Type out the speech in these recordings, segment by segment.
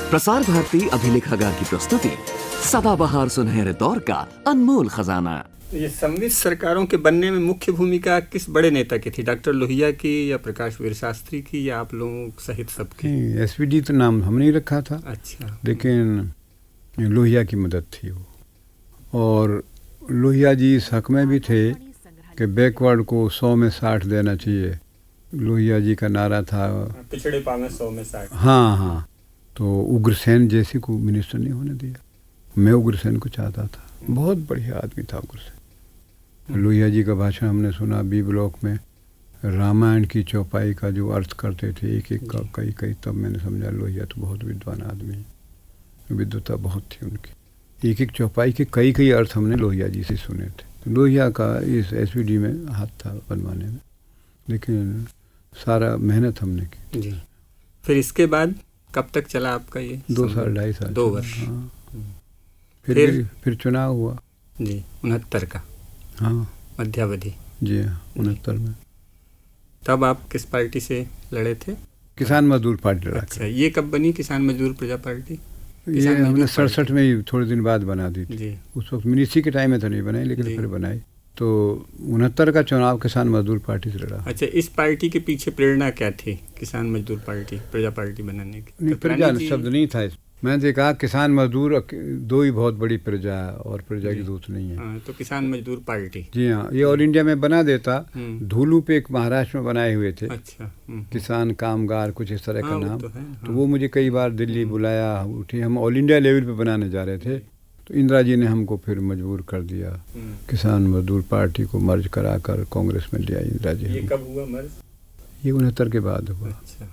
प्रसार भारती अभिलेखागार की प्रस्तुति सदाबहार सुनहरे दौर का अनमोल खजाना। ये सम्मिश्र सरकारों के बनने में मुख्य भूमिका किस बड़े नेता की थी? डॉक्टर लोहिया की या प्रकाश वीर शास्त्री की या आप लोगों सहित सबकी? एसपीडी तो नाम हमने ही रखा था। अच्छा। लेकिन लोहिया की मदद थी वो, और लोहिया जी इस हक में भी थे कि बैकवर्ड को 100 में 60 देना चाहिए। लोहिया जी का नारा था पिछड़े पावे 100 में 60। हाँ, तो उग्रसेन जैसे को मिनिस्टर नहीं होने दिया। मैं उग्रसेन को चाहता था, बहुत बढ़िया आदमी था उग्रसेन। लोहिया जी का भाषण हमने सुना बी ब्लॉक में, रामायण की चौपाई का जो अर्थ करते थे एक एक का कई, तब मैंने समझा लोहिया तो बहुत विद्वान आदमी है, विद्वता बहुत थी उनकी। एक एक चौपाई के कई अर्थ हमने लोहिया जी से सुने थे। तो लोहिया का इस एसपीडी में हाथ था बनवाने में, लेकिन सारा मेहनत हमने की जी। फिर इसके बाद कब तक चला आपका ये? 2 साल 2.5 साल 2 वर्ष। हाँ। फिर चुनाव हुआ जी 69 का। हाँ, मध्यावधि। जी हाँ, 69 में। तब आप किस पार्टी से लड़े थे? किसान मजदूर पार्टी लड़ा। अच्छा, ये कब बनी किसान मजदूर प्रजा पार्टी? ये हमने 67 में ही थोड़े दिन बाद बना दी थी जी। उस वक्त मिनिस्ट्री के टाइम में तो नहीं बनाई, लेकिन फिर बनाई। तो 69 का चुनाव किसान मजदूर पार्टी से लड़ा। अच्छा, इस पार्टी के पीछे प्रेरणा क्या थी किसान मजदूर पार्टी प्रजा पार्टी बनाने की? प्रजा शब्द नहीं था इसमें। मैंने कहा किसान मजदूर दो ही बहुत बड़ी प्रजा है और प्रजा की दूत नहीं है। तो किसान मजदूर पार्टी। जी हाँ, ये ऑल इंडिया में बना देता। धूलू पे एक महाराष्ट्र में बनाए हुए थे। अच्छा। किसान कामगार कुछ इस तरह का नाम। तो वो मुझे कई बार दिल्ली बुलाया, उठी, हम ऑल इंडिया लेवल पे बनाने जा रहे थे, तो इंदिरा जी ने हमको फिर मजबूर कर दिया। किसान मजदूर पार्टी को मर्ज कराकर कांग्रेस में ले आई इंदिरा जी। ये कब हुआ मर्ज? ये 69 के बाद हुआ। अच्छा।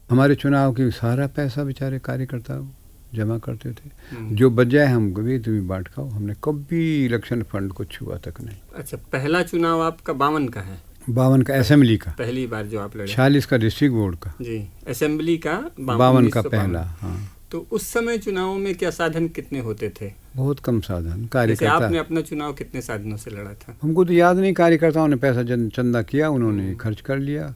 हमारे चुनाव की सारा पैसा बेचारे कार्यकर्ता जमा करते थे, जो बच जाए हम कभी तुम्हें बांट खाओ। हमने कभी इलेक्शन फंड को छुआ तक नहीं। अच्छा, पहला चुनाव आपका 52 का है? 52 का असेंबली का, पहली बार जो आप लड़े। 46 का डिस्ट्रिक्ट बोर्ड का। जी, असेंबली का 52 का पहला। हाँ, तो उस समय चुनावों में क्या साधन कितने होते थे? बहुत कम साधन। कार्यकर्ता, आपने अपना चुनाव कितने साधनों से लड़ा था? हमको तो याद नहीं। कार्यकर्ताओं ने पैसा चंदा किया, उन्होंने खर्च कर लिया।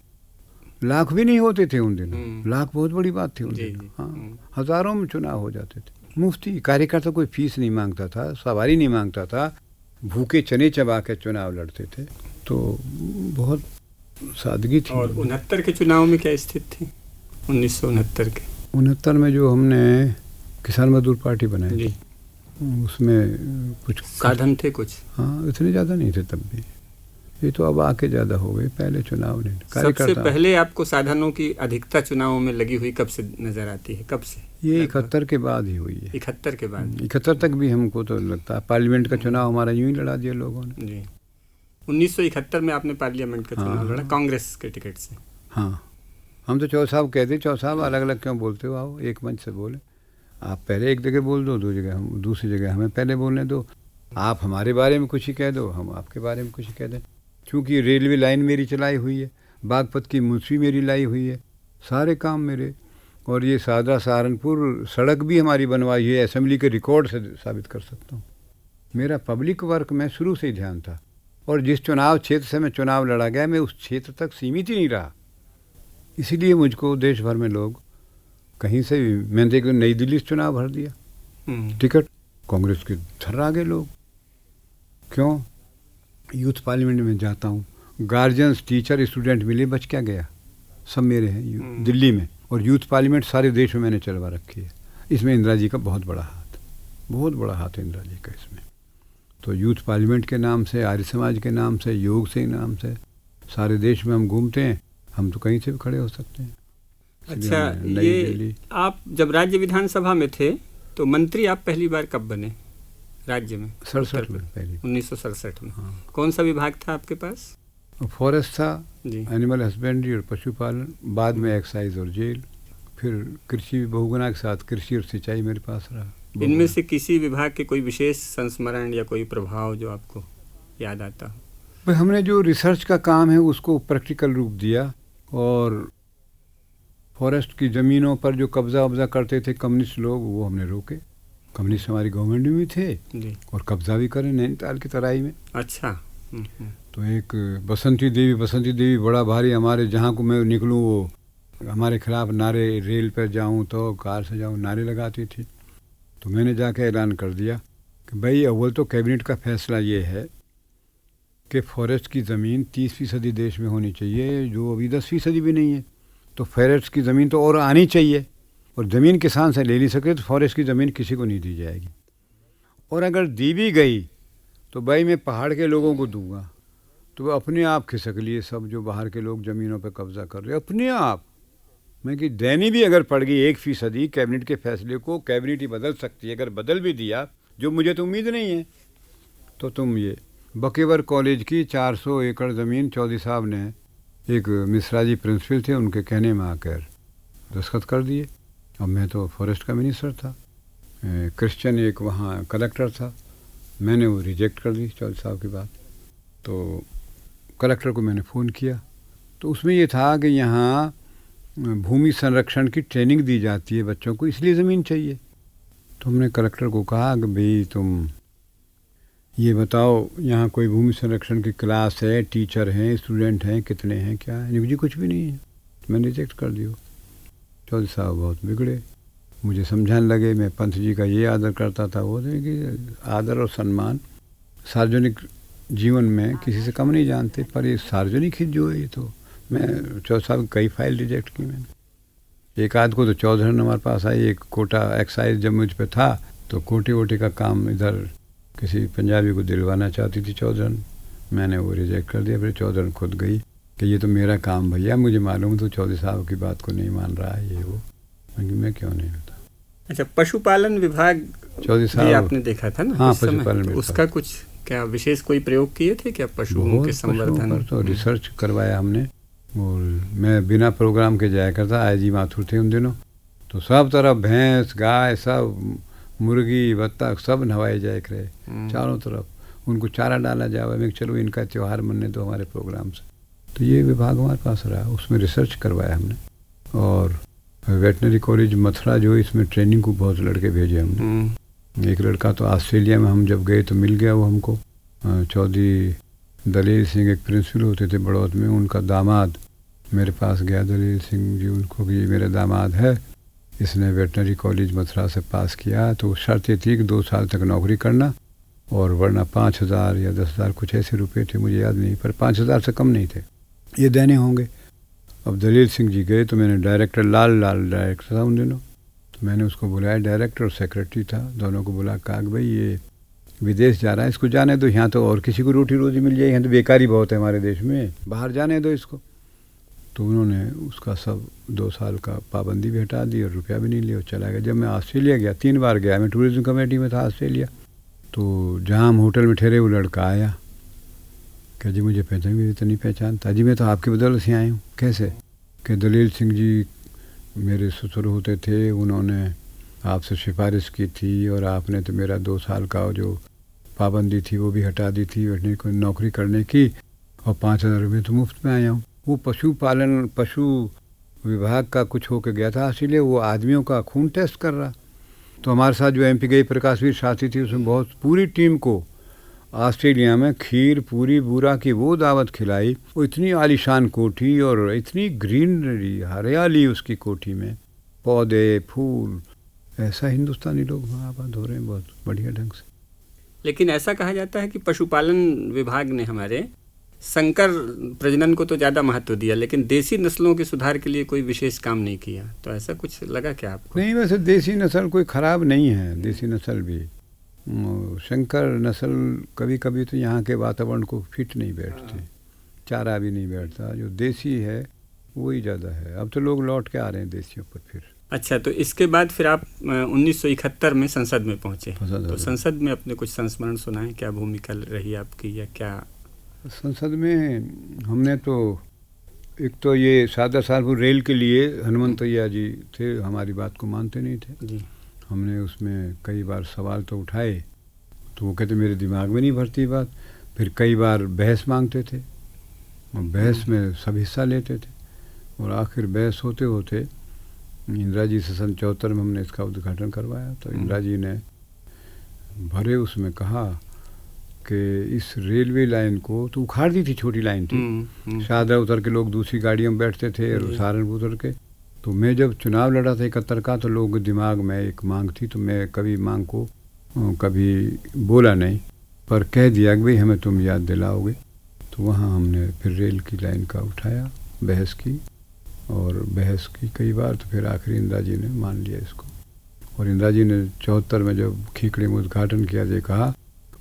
लाख भी नहीं होते थे उन दिनों। लाख बहुत बड़ी बात थी उन दिनों। हाँ, हजारों में चुनाव हो जाते थे। मुफ्ती। कार्यकर्ता कोई फीस नहीं मांगता था, सवारी नहीं मांगता था, भूखे चने चबा के चुनाव लड़ते थे। तो बहुत सादगी थी। और 69 के चुनाव में क्या स्थिति थी? 1969 के 69 में जो हमने किसान मजदूर पार्टी बनाई जी, उसमें कुछ साधन थे कुछ? हाँ, इतने ज़्यादा नहीं थे तब भी। ये तो अब आके ज़्यादा हो गए, पहले चुनाव नहीं। सबसे पहले आपको साधनों की अधिकता चुनावों में लगी हुई कब से नजर आती है? कब से? ये 71 के बाद ही हुई है। 71 के बाद? 71 तक भी हमको तो लगता है पार्लियामेंट का चुनाव हमारा यूं ही लड़ा दिया लोगों ने। जी, 1971 में आपने पार्लियामेंट का चुनाव लड़ा कांग्रेस के टिकट से? हाँ, हम तो चौ साहब कहते, चौ साहब अलग अलग क्यों बोलते हो, आओ एक मंच से बोले। आप पहले एक जगह बोल दो, दूसरी जगह हमें पहले बोलने दो। आप हमारे बारे में कुछ ही कह दो, हम आपके बारे में कुछ ही कह दें। क्योंकि रेलवे लाइन मेरी चलाई हुई है, बागपत की मुंशी मेरी लाई हुई है, सारे काम मेरे। और ये सादरा सहारनपुर सड़क भी हमारी बनवाई है, असेंबली के रिकॉर्ड से साबित कर सकता हूँ। मेरा पब्लिक वर्क में शुरू से ही ध्यान था, और जिस चुनाव क्षेत्र से मैं चुनाव लड़ा गया, मैं उस क्षेत्र तक सीमित ही नहीं रहा। इसीलिए मुझको देश भर में लोग कहीं से भी, मैंने देखो नई दिल्ली से चुनाव भर दिया टिकट, कांग्रेस के धर आ गए लोग। क्यों? यूथ पार्लियामेंट में जाता हूँ, गार्जियंस, टीचर, स्टूडेंट मिले, बच क्या गया, सब मेरे हैं दिल्ली में। और यूथ पार्लियामेंट सारे देश में मैंने चलवा रखी है। इसमें इंदिरा जी का बहुत बड़ा हाथ, बहुत बड़ा हाथ है इंदिरा जी का इसमें। तो यूथ पार्लियामेंट के नाम से, आर्य समाज के नाम से, योग से नाम से सारे देश में हम घूमते हैं। हम तो कहीं से भी खड़े हो सकते हैं। अच्छा, ये आप जब राज्य विधानसभा में थे तो मंत्री आप पहली बार कब बने राज्य में? 67 में, पहली 1967 में। हाँ। कौन सा विभाग था आपके पास? फॉरेस्ट था जी, एनिमल हस्बेंड्री और पशुपालन, बाद में एक्साइज और जेल, फिर कृषि बहुगुना के साथ कृषि और सिंचाई मेरे पास रहा। इनमें से किसी विभाग के कोई विशेष संस्मरण या कोई प्रभाव जो आपको याद आता हो? हमने जो रिसर्च का काम है उसको प्रैक्टिकल रूप दिया, और फॉरेस्ट की ज़मीनों पर जो कब्जा करते थे कम्युनिस्ट लोग, वो हमने रोके। कम्युनिस्ट हमारी गवर्नमेंट में भी थे जी, और कब्जा भी करें नैनीताल की तराई में। अच्छा। तो एक बसंती देवी बड़ा भारी, हमारे जहाँ को मैं निकलूँ वो हमारे खिलाफ नारे, रेल पर जाऊं तो कार से जाऊं, नारे लगाती थी। तो मैंने जाके ऐलान कर दिया कि भाई अव्वल तो कैबिनेट का फैसला ये है कि फॉरेस्ट की ज़मीन 30% देश में होनी चाहिए, जो अभी 10% भी नहीं है। तो फॉरेस्ट की ज़मीन तो और आनी चाहिए, और ज़मीन किसान से ले नहीं सके तो फॉरेस्ट की ज़मीन किसी को नहीं दी जाएगी। और अगर दी भी गई तो भाई मैं पहाड़ के लोगों को दूंगा, तो वो अपने आप खिसक लिए सब जो बाहर के लोग ज़मीनों पर कब्जा कर रहे हैं अपने आप। मैं कि देनी भी अगर पड़ गई 1% कैबिनेट के फैसले को, कैबिनेट ही बदल सकती है, अगर बदल भी दिया, जो मुझे तो उम्मीद नहीं है, तो तुम ये बकेवर कॉलेज की 400 एकड़ ज़मीन चौधरी साहब ने, एक मिश्रा जी प्रिंसिपल थे, उनके कहने में आकर दस्तखत कर दिए। अब मैं तो फॉरेस्ट का मिनिस्टर था, क्रिश्चियन एक वहाँ कलेक्टर था, मैंने वो रिजेक्ट कर दी चौधरी साहब की बात। तो कलेक्टर को मैंने फ़ोन किया, तो उसमें ये था कि यहाँ भूमि संरक्षण की ट्रेनिंग दी जाती है बच्चों को, इसलिए ज़मीन चाहिए। तो हमने कलेक्टर को कहा कि भाई तुम ये बताओ यहाँ कोई भूमि संरक्षण की क्लास है, टीचर हैं, स्टूडेंट हैं, कितने हैं, क्या है? जी कुछ भी नहीं है। तो मैंने रिजेक्ट कर दिया। चौधरी साहब बहुत बिगड़े, मुझे समझाने लगे मैं पंत जी का ये आदर करता था, वो कि आदर और सम्मान सार्वजनिक जीवन में किसी से कम नहीं जानते, पर ये सार्वजनिक हित जो है, ये तो मैं चौधरी साहब कई फाइल रिजेक्ट की मैंने। एक आध को तो चौधरी हमारे पास आई, एक कोटा एक्साइज जब मुझ पे था तो कोटे वोटे का काम इधर किसी पंजाबी को दिलवाना चाहती थी चौधरी, मैंने वो रिजेक्ट कर दिया। फिर चौधरी खुद गई कि ये तो मेरा काम भैया, मुझे मालूम, तो चौधरी साहब की बात को नहीं मान रहा है ये वो। मैं क्यों नहीं होता। अच्छा, पशुपालन विभाग चौधरी साहब आपने देखा था ना? हाँ, पशुपालन विभाग, उसका कुछ क्या विशेष कोई प्रयोग किए थे क्या पशुओं के संवर्धन? तो रिसर्च करवाया हमने, और मैं बिना प्रोग्राम के जाया करता, आई माथुर थे उन दिनों, तो सब तरफ भैंस, गाय, सब मुर्गी, बत्तख सब नवाए जाए करे चारों तरफ, उनको चारा डाला जाए। मैं चलो इनका त्यौहार मनने दो हमारे प्रोग्राम से। तो ये विभाग हमारे पास रहा, उसमें रिसर्च करवाया हमने। और वेटनरी कॉलेज मथुरा जो, इसमें ट्रेनिंग को बहुत लड़के भेजे हमने। एक लड़का तो ऑस्ट्रेलिया में हम जब गए तो मिल गया वो हमको, चौधरी दलेर सिंह एक प्रिंसिपल होते थे बड़ौत में, उनका दामाद मेरे पास गया, दलेर सिंह जी, उनको कि ये मेरा दामाद है, इसने वेटनरी कॉलेज मथुरा से पास किया, तो शर्त ये थी कि 2 साल तक नौकरी करना, और वरना 5,000 या 10,000 कुछ ऐसे रुपए थे, मुझे याद नहीं, पर 5,000 से कम नहीं थे, ये देने होंगे। अब दलेर सिंह जी गए तो मैंने डायरेक्टर, लाल डायरेक्टर था उन दिनों, तो मैंने उसको बुलाया, डायरेक्टर और सेक्रेटरी था, दोनों को बुला, कहा कि भाई ये विदेश जा रहा है, इसको जाने दो, यहाँ तो और किसी को रोटी रोजी मिल जाएगी, यहाँ तो बेकारी बहुत है हमारे देश में, बाहर जाने दो इसको। तो उन्होंने उसका सब 2 साल का पाबंदी भी हटा दी और रुपया भी नहीं लिया और चला गया। जब मैं ऑस्ट्रेलिया गया, 3 बार गया, मैं टूरिज्म कमेटी में था ऑस्ट्रेलिया, तो जहाँ हम होटल में ठहरे वो लड़का आया, क्या जी मुझे पहचान, तो नहीं पहचानता जी, मैं तो आपकी बदौलत से आया हूँ। कैसे? कि दलेर सिंह जी मेरे ससुर होते थे, उन्होंने आपसे सिफारिश की थी, और आपने तो मेरा 2 साल का जो पाबंदी थी वो भी हटा दी थी वेटनरी को नौकरी करने की, और 5,000 रुपये तो मुफ्त में आया हूँ। वो पशुपालन, पशु विभाग का कुछ होकर गया था, इसीलिए वो आदमियों का खून टेस्ट कर रहा। तो हमारे साथ जो MP गई प्रकाशवीर शास्त्री थी, उसमें बहुत पूरी टीम को ऑस्ट्रेलिया में खीर पूरी बूरा की वो दावत खिलाई, वो इतनी आलीशान कोठी और इतनी ग्रीनरी, हरियाली उसकी कोठी में, पौधे, फूल, ऐसा हिंदुस्तानी लोग आबाद हो रहे हैं बहुत बढ़िया ढंग से। लेकिन ऐसा कहा जाता है कि पशुपालन विभाग ने हमारे संकर प्रजनन को तो ज़्यादा महत्व दिया, लेकिन देसी नस्लों के सुधार के लिए कोई विशेष काम नहीं किया, तो ऐसा कुछ लगा क्या आपको? नहीं, वैसे देसी नस्ल कोई ख़राब नहीं है, देसी नस्ल भी, संकर नस्ल कभी कभी तो यहाँ के वातावरण को फिट नहीं बैठती, चारा भी नहीं बैठता, जो देसी है वही ज़्यादा है। अब तो लोग लौट के आ रहे हैं देसियों पर फिर। अच्छा, तो इसके बाद फिर आप 1971 में संसद में पहुँचे, तो संसद में अपने कुछ संस्मरण सुनाएं, क्या भूमिका रही आपकी, या क्या? संसद में हमने तो एक तो ये सादा सालपुर रेल के लिए हनुमंतैया जी थे, हमारी बात को मानते नहीं थे जी। हमने उसमें कई बार सवाल तो उठाए, तो वो कहते मेरे दिमाग में नहीं भरती बात। फिर कई बार बहस मांगते थे, और बहस में सब हिस्सा लेते थे, और आखिर बहस होते होते इंदिरा जी से सन 74 में हमने इसका उद्घाटन करवाया। तो इंदिरा जी ने भरे उसमें कहा कि इस रेलवे लाइन को तो उखाड़ दी थी, छोटी लाइन थी, शाहदरा उतर के लोग दूसरी गाड़ियों में बैठते थे और सहारनपुर उतर के, तो मैं जब चुनाव लड़ा था 71 का, तो लोगों के दिमाग में एक मांग थी, तो मैं कभी मांग को कभी बोला नहीं, पर कह दिया कि भाई हमें तुम याद दिलाओगे। तो वहाँ हमने फिर रेल की लाइन का उठाया, बहस की, और बहस की कई बार, तो फिर आखिरी इंदिरा जी ने मान लिया इसको। और इंदिरा जी ने 74 में जब खीकड़े में उद्घाटन किया, ये कहा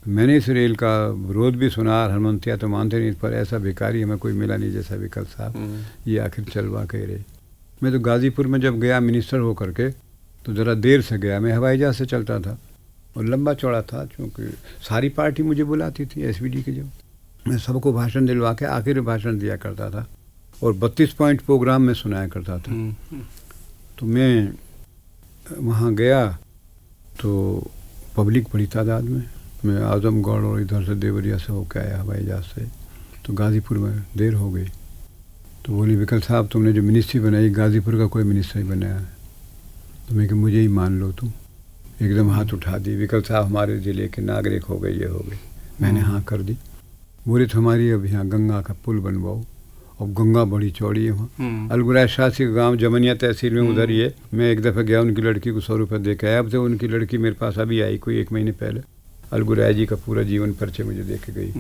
मैंने इस रेल का विरोध भी सुना, हरमंतिया तो मानते नहीं, पर ऐसा भिखारी हमें कोई मिला नहीं जैसा विकल्प साहब, ये आखिर चलवा के रहे। मैं तो गाज़ीपुर में जब गया मिनिस्टर हो करके, तो ज़रा देर से गया, मैं हवाई जहाज़ से चलता था और लंबा चौड़ा था, क्योंकि सारी पार्टी मुझे बुलाती थी एसवीडी के, जब मैं सबको भाषण दिलवा के आखिर भाषण दिया करता था, और 32 पॉइंट प्रोग्राम में सुनाया करता था। तो मैं वहाँ गया तो पब्लिक बड़ी तादाद में, मैं आजमगढ़ और इधर से देवरिया से होकर आया हवाई जहाज़ से, तो गाज़ीपुर में देर हो गई। तो बोली विकल साहब तुमने जो मिनिस्ट्री बनाई, गाज़ीपुर का कोई मिनिस्टर ही बनाया है। तो मैं कि मुझे ही मान लो तुम। एकदम हाथ उठा दी, विकल साहब हमारे ज़िले के नागरिक हो गए, ये हो गए। मैंने हाँ कर दी। बोले तो हमारी अब यहाँ गंगा का पुल बनवाओ, और गंगा बड़ी चौड़ी है वहाँ। अलगुराज शासी का गाँव जमनिया तहसील में उधर ही है। मैं एक दफ़ा गया, उनकी लड़की को 100 रुपये दे के आया। अब तो उनकी लड़की मेरे पास अभी आई, कोई 1 महीने पहले। अलगुराज जी का पूरा जीवन परिचय मुझे दे के गई।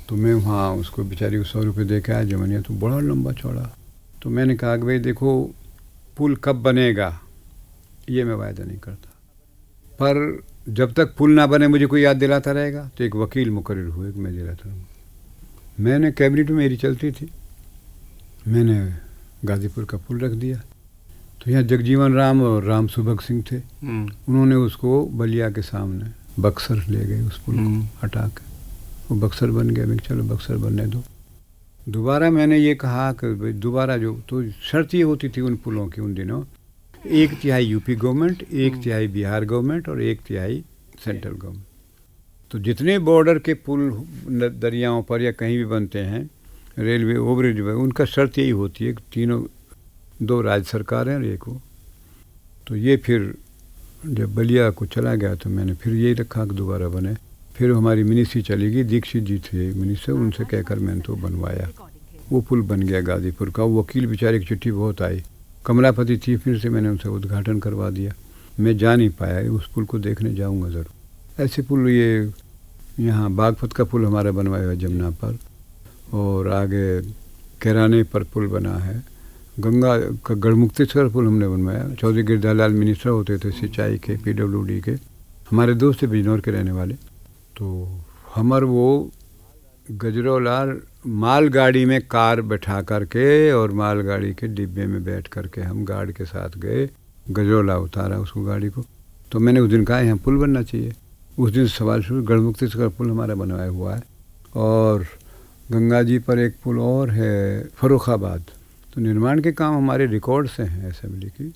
तो मैं वहाँ उसको बेचारी को 100 रुपये दे के आया जमनिया, तो बड़ा लंबा चौड़ा। तो मैंने कहा कि भाई देखो पुल कब बनेगा ये मैं वायदा नहीं करता, पर जब तक पुल ना बने मुझे कोई याद दिलाता रहेगा। तो एक वकील मुकर्रर हुए कि मैं दिलाता रहूँगा। मैंने कैबिनेट में मेरी चलती थी, मैंने गाज़ीपुर का पुल रख दिया। तो यहाँ जगजीवन राम और राम सुभग सिंह थे, उन्होंने उसको बलिया के सामने बक्सर ले गए, उस पुल को हटा के वो बक्सर बन गया। मैं चलो बक्सर बनने दो। दोबारा मैंने ये कहा कि भाई दोबारा जो, तो शर्त ये होती थी उन पुलों की उन दिनों, 1/3 यूपी गवर्नमेंट, 1/3 बिहार गवर्नमेंट और 1/3 सेंट्रल गवर्नमेंट। तो जितने बॉर्डर के पुल दरियाओं पर या कहीं भी बनते हैं, रेलवे ओवरब्रिज, उनका शर्त यही होती है कि तीनों, 2 राज्य सरकारें और एक हो। तो ये फिर जब बलिया को चला गया तो मैंने फिर यही रखा कि दोबारा बने। फिर हमारी मिनिस्ट्री चली गई, दीक्षित जी थे मिनिस्टर, उनसे कहकर मैंने तो बनवाया। वो पुल बन गया गाज़ीपुर का। वो वकील बेचारे की चिट्ठी बहुत आई, कमलापति थी, फिर से मैंने उनसे उद्घाटन करवा दिया। मैं जा नहीं पाया, उस पुल को देखने जाऊँगा ज़रूर। ऐसे पुल, ये यहाँ बागपत का पुल हमारा बनवाया हुआ जमुना पर, और आगे कैराने पर पुल बना है। गंगा का गढ़मुक्तेश्वर पुल हमने बनवाया। चौधरी गिरधारीलाल मिनिस्टर होते थे सिंचाई के, PWD के, हमारे दोस्त थे बिजनौर के रहने वाले। तो हमार वो गजरोलाल मालगाड़ी में कार बैठा करके और मालगाड़ी के डिब्बे में बैठ करके हम गार्ड के साथ गए, गजरोला उतारा उसको गाड़ी को। तो मैंने उस दिन कहा यहाँ पुल बनना चाहिए। उस दिन सवाल शुरू, गढ़मुक्तेश्वर पुल हमारा बनवाया हुआ है। और गंगा जी पर एक पुल और है फर्रुखाबाद। तो निर्माण के काम हमारे रिकॉर्ड से हैं असेंबली की,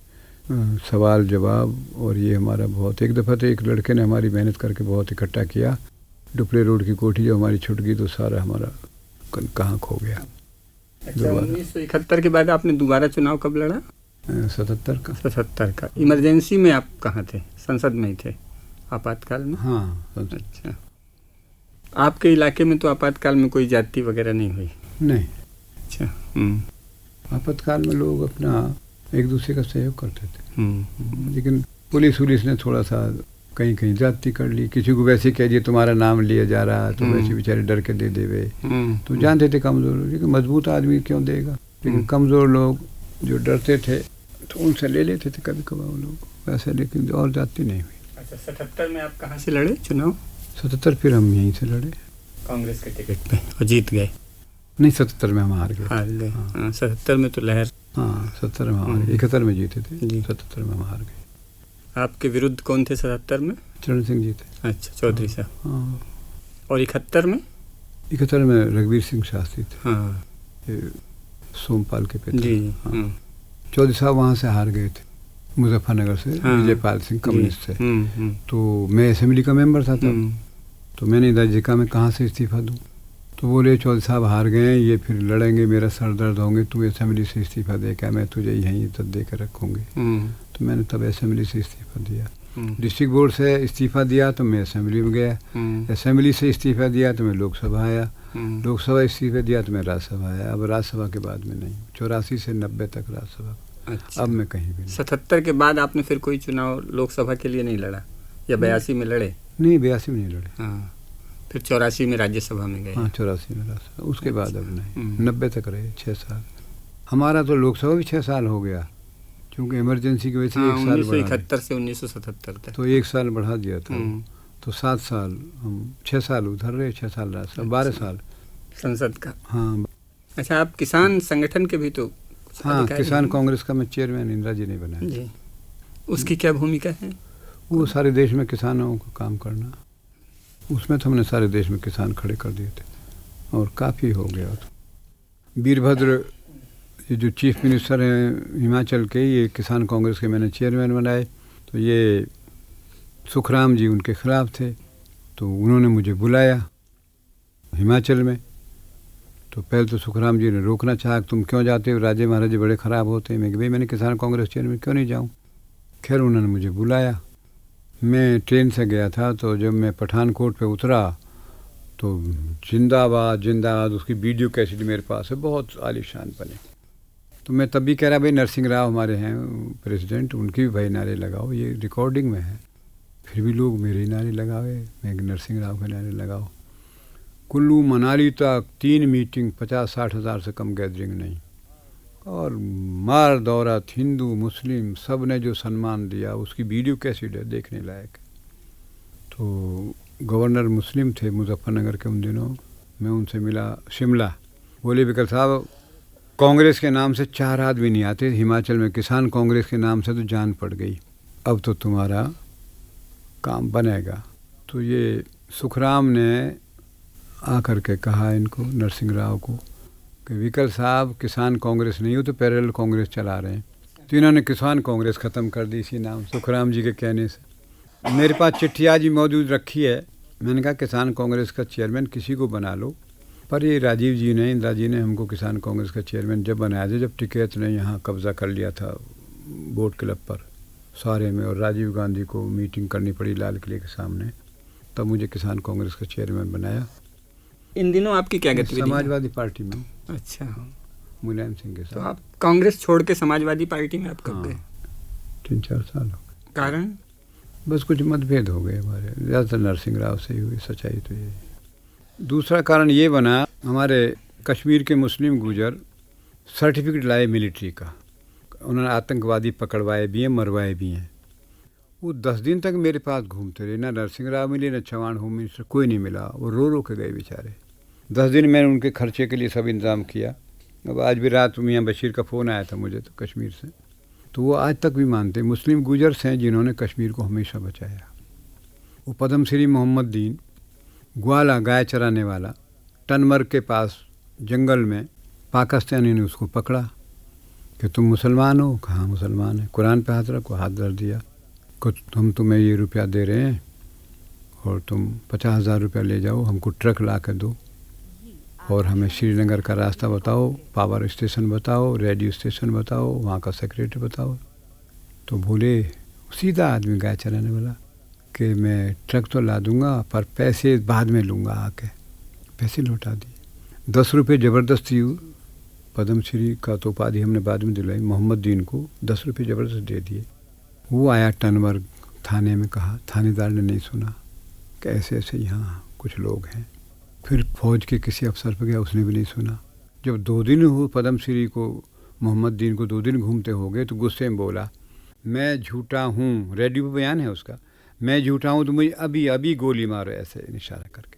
सवाल जवाब। और ये हमारा बहुत, एक दफ़ा तो एक लड़के ने हमारी मेहनत करके बहुत इकट्ठा किया। डुपले रोड की कोठी जो हमारी छूट गई तो सारा हमारा कहाँ खो गया। अच्छा, 1971 के बाद आपने दोबारा चुनाव कब लड़ा? 77 का। इमरजेंसी में आप कहाँ थे? संसद में ही थे, आपातकाल में? हाँ। अच्छा, आपके इलाके में तो आपातकाल में कोई जाति वगैरह नहीं हुई? नहीं। अच्छा। आपातकाल में लोग अपना एक दूसरे का सहयोग करते थे। लेकिन पुलिस ने थोड़ा सा कहीं कहीं जाति कर ली। किसी को वैसे कह दिए तुम्हारा नाम लिया जा रहा है, तो वैसे बेचारे डर के दे देवे। तो जानते थे कमज़ोर, लेकिन मजबूत आदमी क्यों देगा। लेकिन कमज़ोर लोग जो डरते थे तो उनसे ले लेते थे कभी कभार वो लोग वैसे, लेकिन और जाति नहीं हुई। अच्छा, 77 में आप कहाँ से लड़े चुनाव? 77 फिर हम यहीं से लड़े, कांग्रेस के टिकट पे, और जीत गए? नहीं, 77 में हम हार गए। हार गए। हाँ, 77 में तो लहर। हाँ, 70 में हार गए। 71 में जीते थे, 77 में हम हार गए। आपके विरुद्ध कौन थे 77 में? चरण सिंह जी थे। अच्छा, चौधरी साहब। हाँ। और 71 में? 71 में रघुवीर सिंह शास्त्री थे। हाँ, सोमपाल के पिता। जी। हाँ। चौधरी साहब वहाँ से हार गए थे, मुजफ्फरनगर से। विजयपाल सिंह कम्युनिस्ट थे। तो मैं असेंबली का मेंबर था तब। तो मैंने इधर कहा मैं कहाँ से इस्तीफा दूँ। तो बोले चौधरी साहब हार गए, ये फिर लड़ेंगे, मेरा सर दर्द होंगे, तू असेंबली से इस्तीफा दे के, मैं तुझे यहीं इज्जत दे कर रखूँगी। तो मैंने तब असेंबली से इस्तीफा दिया। डिस्ट्रिक्ट बोर्ड से इस्तीफा दिया तो मैं असेंबली में गया। असेंबली से इस्तीफा दिया तो मैं लोकसभा आया। लोकसभा इस्तीफा दिया तो मैं राज्यसभा आया। अब राज्यसभा के बाद में नहीं, 84 से 90 तक राज्यसभा। अच्छा। अब मैं कहीं भी नहीं। 77 के बाद आपने फिर कोई चुनाव लोकसभा के लिए नहीं लड़ा, या 82 में लड़े? नहीं, 82 में नहीं लड़े। हाँ, फिर 84 में राज्यसभा में गए। हाँ, 84 में रास्ता, उसके बाद अब नहीं। 90 तक रहे, 6 साल। हमारा तो लोकसभा भी 6 साल हो गया, क्योंकि इमरजेंसी की वजह से 1 साल बढ़ा 1971 से 1977 तक, तो 1 साल बढ़ा दिया था। तो 7 साल हम, 6 साल उधर रहे, 6 साल रास्ता, 12 साल संसद का। हाँ। अच्छा, आप किसान संगठन के भी तो हाँ, अधिकारी किसान हैं? कांग्रेस का मैं चेयरमैन इंदिरा जी ने बनाया जी, उसकी क्या भूमिका है? वो सारे देश में किसानों को काम करना, उसमें तो हमने सारे देश में किसान खड़े कर दिए थे और काफ़ी हो गया। तो वीरभद्र ये जो चीफ मिनिस्टर हैं हिमाचल के, ये किसान कांग्रेस के मैंने चेयरमैन बनाए। तो ये सुखराम जी उनके ख़िलाफ़ थे, तो उन्होंने मुझे बुलाया हिमाचल में। तो पहले तो सुखराम जी ने रोकना चाहा, तुम क्यों जाते हो, राजे महाराजे बड़े ख़राब होते हैं। मैं कि भाई मैंने किसान कांग्रेस चेयरमैन क्यों नहीं जाऊँ। खैर उन्होंने मुझे बुलाया, मैं ट्रेन से गया था। तो जब मैं पठानकोट पे उतरा तो जिंदाबाद जिंदाबाद उसकी वीडियो कैसेट मेरे पास है, बहुत आलीशान बने। तो मैं तब भी कह रहा भाई नरसिंह राव हमारे हैं प्रेसिडेंट, उनकी भी भाई नारे लगाओ, ये रिकॉर्डिंग में है। फिर भी लोग मेरे ही नारे लगावे, मैं नरसिंह राव के नारे लगाओ। कुल्लू मनाली तक 3 मीटिंग, 50-60 हज़ार से कम गैदरिंग नहीं, और मार दौरात हिंदू मुस्लिम सब ने जो सम्मान दिया, उसकी वीडियो कैसेट है, देखने लायक। तो गवर्नर मुस्लिम थे मुजफ्फरनगर के उन दिनों, मैं उनसे मिला शिमला। बोले विकल साहब कांग्रेस के नाम से 4 आदमी नहीं आते हिमाचल में, किसान कांग्रेस के नाम से तो जान पड़ गई, अब तो तुम्हारा काम बनेगा। तो ये सुखराम ने आकर के कहा इनको, नरसिंह राव को, कि विकल साहब किसान कांग्रेस नहीं हो तो पैरेलल कांग्रेस चला रहे हैं। तो इन्होंने किसान कांग्रेस ख़त्म कर दी इसी नाम, सुखराम जी के कहने से। मेरे पास चिट्ठी आज भी मौजूद रखी है। मैंने कहा किसान कांग्रेस का चेयरमैन किसी को बना लो, पर ये राजीव जी ने, इंदिरा जी ने हमको किसान कांग्रेस का चेयरमैन जब बनाया था, जब टिकैत ने यहाँ कब्ज़ा कर लिया था बोट क्लब पर सारे में, और राजीव गांधी को मीटिंग करनी पड़ी लाल किले के सामने, तब मुझे किसान कांग्रेस का चेयरमैन बनाया। इन दिनों आपकी क्या गतिविधि है? समाजवादी पार्टी में। अच्छा, मुलायम सिंह के तो साथ। आप कांग्रेस छोड़ के समाजवादी पार्टी में आप कब गए? 3-4 साल हो गए। कारण? बस कुछ मतभेद हो गए हमारे, ज़्यादातर नरसिंह राव से ही हुई, सच्चाई तो ये। दूसरा कारण ये बना, हमारे कश्मीर के मुस्लिम गुजर सर्टिफिकेट लाए मिलिट्री का, उन्होंने आतंकवादी पकड़वाए भी हैं, मरवाए भी हैं। वो 10 दिन तक मेरे पास घूमते रहे, ना नरसिंह राव मिले, ना चौहान होम मिनिस्टर, कोई नहीं मिला। वो रो रो के गए बेचारे। 10 दिन मैंने उनके खर्चे के लिए सब इंतज़ाम किया। अब आज भी रात मियाँ बशीर का फ़ोन आया था मुझे तो कश्मीर से, तो वो आज तक भी मानते मुस्लिम गुजर्स हैं जिन्होंने कश्मीर को हमेशा बचाया। वो पद्मश्री मोहम्मद दीन, ग्वाला गाय चराने वाला, टनमर्ग के पास जंगल में पाकिस्तानी ने उसको पकड़ा कि तुम मुसलमान हो, कहाँ मुसलमान है, कुरान पे हाथ रखो, हाथ धर दिया, को हम तुम्हें ये रुपया दे रहे हैं और तुम 50,000 रुपया ले जाओ, हमको ट्रक ला कर दो और हमें श्रीनगर का रास्ता बताओ, पावर स्टेशन बताओ, रेडियो स्टेशन बताओ, वहाँ का सेक्रेटरी बताओ। तो बोले सीधा आदमी गाय चराने वाला कि मैं ट्रक तो ला दूंगा पर पैसे बाद में लूँगा आके। पैसे लौटा दिए। 10 रुपये ज़बरदस्ती, पद्मश्री का तो उपाधि हमने बाद में दिलाई, मोहम्मद दीन को 10 रुपये ज़बरदस्त दे दिए। वो आया टनमर्ग थाने में, कहा थानेदार ने नहीं सुना कि ऐसे ऐसे यहाँ कुछ लोग हैं। फिर फौज के किसी अफसर पर गया, उसने भी नहीं सुना। जब 2 दिन हो पद्मश्री को, मोहम्मद दीन को 2 दिन घूमते हो गए, तो गुस्से में बोला मैं झूठा हूँ, रेडियो पर बयान है उसका, मैं झूठा हूँ तो मुझे अभी अभी गोली मारो, ऐसे इशारा करके,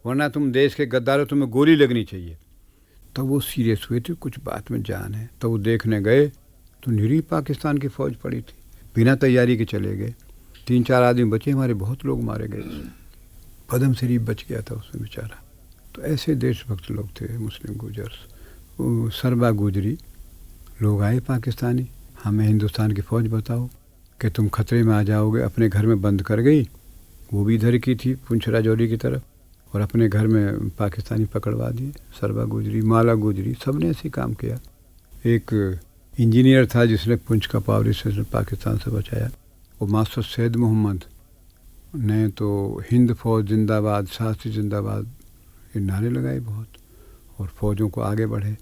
वरना तुम देश के गद्दार हो, तुम्हें गोली लगनी चाहिए। तो वो सीरियस हुए थे, कुछ बात में जान है। तो वो देखने गए तो निरी पाकिस्तान की फ़ौज पड़ी थी, बिना तैयारी के चले गए। 3-4 आदमी बचे, हमारे बहुत लोग मारे गए। पद्मश्री बच गया था उसमें बेचारा। तो ऐसे देशभक्त लोग थे मुस्लिम गुजर्स। वो सरबा गुजरी लोग आए पाकिस्तानी, हमें हिंदुस्तान की फ़ौज बताओ कि तुम खतरे में आ जाओगे, अपने घर में बंद कर गई। वो भी इधर की थी, पुंछ राजौरी की तरफ, और अपने घर में पाकिस्तानी पकड़वा दिए। सरबा गुजरी, माला गुजरी, सब ने ऐसे काम किया। एक इंजीनियर था जिसने पुंछ का पावर स्टेशन पाकिस्तान से बचाया, वो मास्टर सैयद मोहम्मद ने तो हिंद फौज जिंदाबाद, शास्त्री जिंदाबाद, ये नारे लगाए बहुत, और फौजों को आगे बढ़े।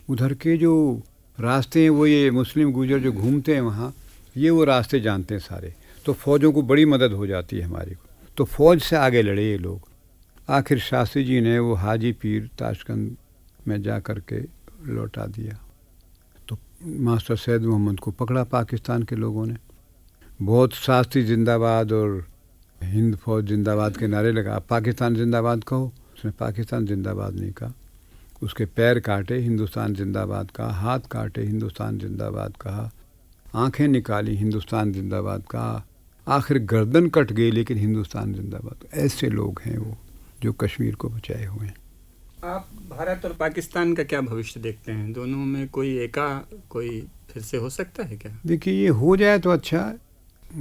उधर के जो रास्ते हैं वो, ये मुस्लिम गुजर जो घूमते हैं वहाँ, ये वो रास्ते जानते हैं सारे, तो फ़ौजों को बड़ी मदद हो जाती है हमारी को, तो फ़ौज से आगे लड़े ये लोग। आखिर शास्त्री जी ने वो हाजी पीर ताशकंद में जा कर के लौटा दिया, तो मास्टर सैयद मोहम्मद को पकड़ा पाकिस्तान के लोगों ने, बहुत शास्त्री जिंदाबाद और हिंद फौज जिंदाबाद के नारे लगा। पाकिस्तान जिंदाबाद कहो, उसने पाकिस्तान जिंदाबाद नहीं कहा, उसके पैर काटे, हिंदुस्तान जिंदाबाद कहा, हाथ काटे, हिंदुस्तान जिंदाबाद कहा, आंखें निकाली, हिंदुस्तान जिंदाबाद कहा, आखिर गर्दन कट गई लेकिन हिंदुस्तान जिंदाबाद। ऐसे लोग हैं वो जो कश्मीर को बचाए हुए हैं। आप भारत और पाकिस्तान का क्या भविष्य देखते हैं? दोनों में कोई कोई फिर से हो सकता है क्या? देखिए, ये हो जाए तो अच्छा है।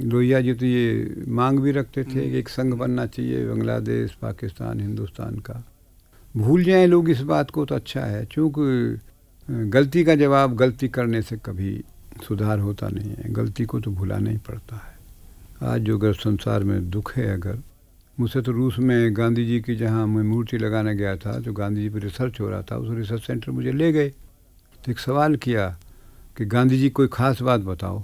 लोहिया जी तो ये मांग भी रखते थे कि एक संघ बनना चाहिए बांग्लादेश, पाकिस्तान, हिंदुस्तान का। भूल जाएं लोग इस बात को तो अच्छा है, क्योंकि गलती का जवाब गलती करने से कभी सुधार होता नहीं है, गलती को तो भुलाना ही पड़ता है। आज जो अगर संसार में दुख है, अगर मुझसे तो रूस में गांधी जी की जहाँ मैं मूर्ति लगाने गया था, जो गांधी जी पर रिसर्च हो रहा था, उस रिसर्च सेंटर मुझे ले गए, तो एक सवाल किया कि गांधी जी कोई ख़ास बात बताओ।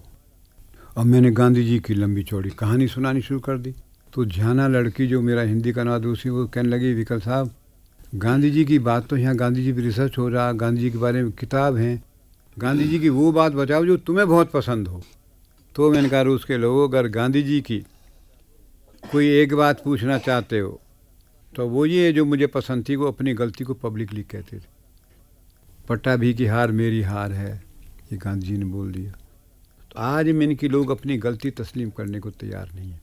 अब मैंने गांधी जी की लंबी चौड़ी कहानी सुनानी शुरू कर दी, तो झाना लड़की जो मेरा हिंदी का नाम दूसरी, वो कहने लगी, विकल साहब गांधी जी की बात तो यहाँ गांधी जी पर रिसर्च हो रहा, गांधी जी के बारे में किताब हैं, गांधी जी की वो बात बताओ जो तुम्हें बहुत पसंद हो। तो मैंने कहा, रूस के लोगों, अगर गांधी जी की कोई एक बात पूछना चाहते हो तो वो ये जो मुझे पसंद थी, वो अपनी गलती को पब्लिकली कहते थे। पट्टा भी की हार मेरी हार है, ये गांधी जी ने बोल दिया। तो आज में इनकी लोग अपनी गलती तस्लीम करने को तैयार नहीं है।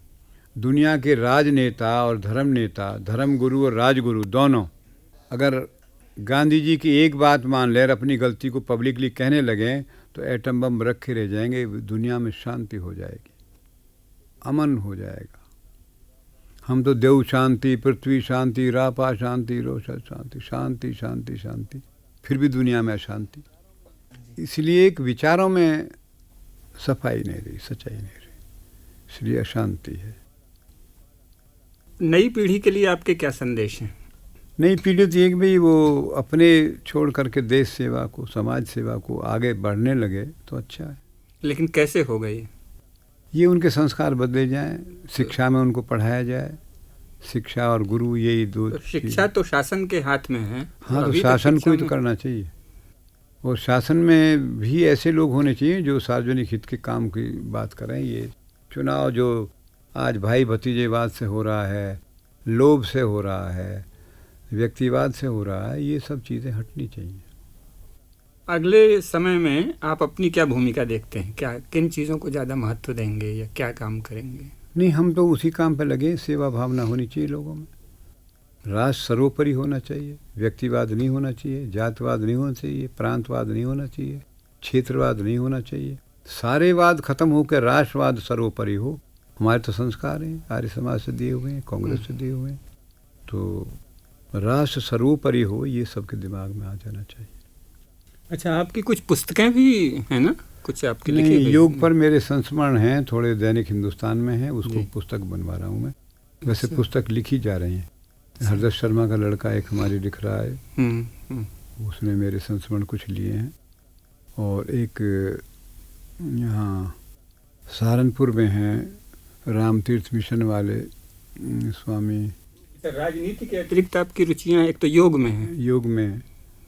दुनिया के राजनेता और धर्म नेता, धर्म गुरु और राजगुरु दोनों अगर गांधी जी की एक बात मान ले और अपनी गलती को पब्लिकली कहने लगें तो एटम बम रखे रह जाएंगे, दुनिया में शांति हो जाएगी, अमन हो जाएगा। हम तो देव शांति, पृथ्वी शांति, रापा शांति, रोशा शांति, शांति शांति शांति, फिर भी दुनिया में अशांति। इसलिए एक विचारों में सफाई नहीं रही, सच्चाई नहीं रही, इसलिए अशांति है। नई पीढ़ी के लिए आपके क्या संदेश हैं? नई पीढ़ी तो एक भी वो अपने छोड़ करके देश सेवा को, समाज सेवा को आगे बढ़ने लगे तो अच्छा है। लेकिन कैसे होगा ये उनके संस्कार बदले जाएं, शिक्षा में उनको पढ़ाया जाए, शिक्षा और गुरु यही दो। तो शिक्षा तो शासन के हाथ में है। हाँ, तो शासन को ही तो करना चाहिए, और शासन में भी ऐसे लोग होने चाहिए जो सार्वजनिक हित के काम की बात करें। ये चुनाव जो आज भाई भतीजेवाद से हो रहा है, लोभ से हो रहा है, व्यक्तिवाद से हो रहा है, ये सब चीज़ें हटनी चाहिए। अगले समय में आप अपनी क्या भूमिका देखते हैं? क्या किन चीज़ों को ज़्यादा महत्व देंगे या क्या काम करेंगे? नहीं, हम तो उसी काम पे लगे। सेवा भावना होनी चाहिए लोगों में, राष्ट्र सर्वोपरि होना चाहिए, व्यक्तिवाद नहीं होना चाहिए, जातवाद नहीं होना चाहिए, प्रांतवाद नहीं होना चाहिए, क्षेत्रवाद नहीं होना चाहिए, सारे वाद खत्म होकर राष्ट्रवाद सर्वोपरि हो। हमारे तो संस्कार हैं, आर्य समाज से दिए हुए हैं, कांग्रेस से दिए हुए हैं, तो राष्ट्र सर्वोपरि हो, ये सबके दिमाग में आ जाना चाहिए। अच्छा, आपकी कुछ पुस्तकें भी हैं ना? कुछ आपकी लिखी हुई? योग पर मेरे संस्मरण हैं, थोड़े दैनिक हिंदुस्तान में हैं, उसको पुस्तक बनवा रहा हूँ मैं। वैसे पुस्तक लिखी जा रही हैं। हरदत्त शर्मा का लड़का एक हमारी लिख रहा है, उसने मेरे संस्मरण कुछ लिए हैं। और एक यहाँ सहारनपुर में हैं, राम तीर्थ मिशन वाले स्वामी। राजनीति के अतिरिक्त आपकी रुचियाँ एक तो योग में हैं? योग में,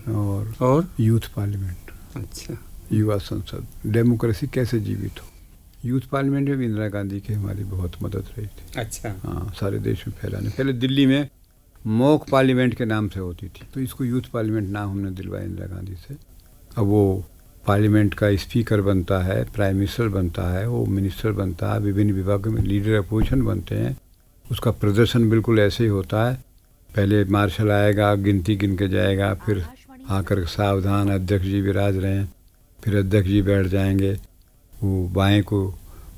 और यूथ पार्लियामेंट। अच्छा, युवा संसद, डेमोक्रेसी कैसे जीवित हो। यूथ पार्लियामेंट में भी इंदिरा गांधी की हमारी बहुत मदद रही थी। अच्छा, हाँ, सारे देश में फैलाने। पहले दिल्ली में मॉक पार्लियामेंट के नाम से होती थी, तो इसको यूथ पार्लियामेंट नाम हमने दिलवाया इंदिरा गांधी से। अब वो पार्लियामेंट का स्पीकर बनता है, प्राइम मिनिस्टर बनता है, वो मिनिस्टर बनता है, विभिन्न विभागों में लीडर अपोजिशन बनते हैं। उसका प्रदर्शन बिल्कुल ऐसे ही होता है, पहले मार्शल आएगा, गिनती गिन के जाएगा, फिर आकर सावधान अध्यक्ष जी विराज रहे हैं, फिर अध्यक्ष जी बैठ जाएंगे, वो बाएं को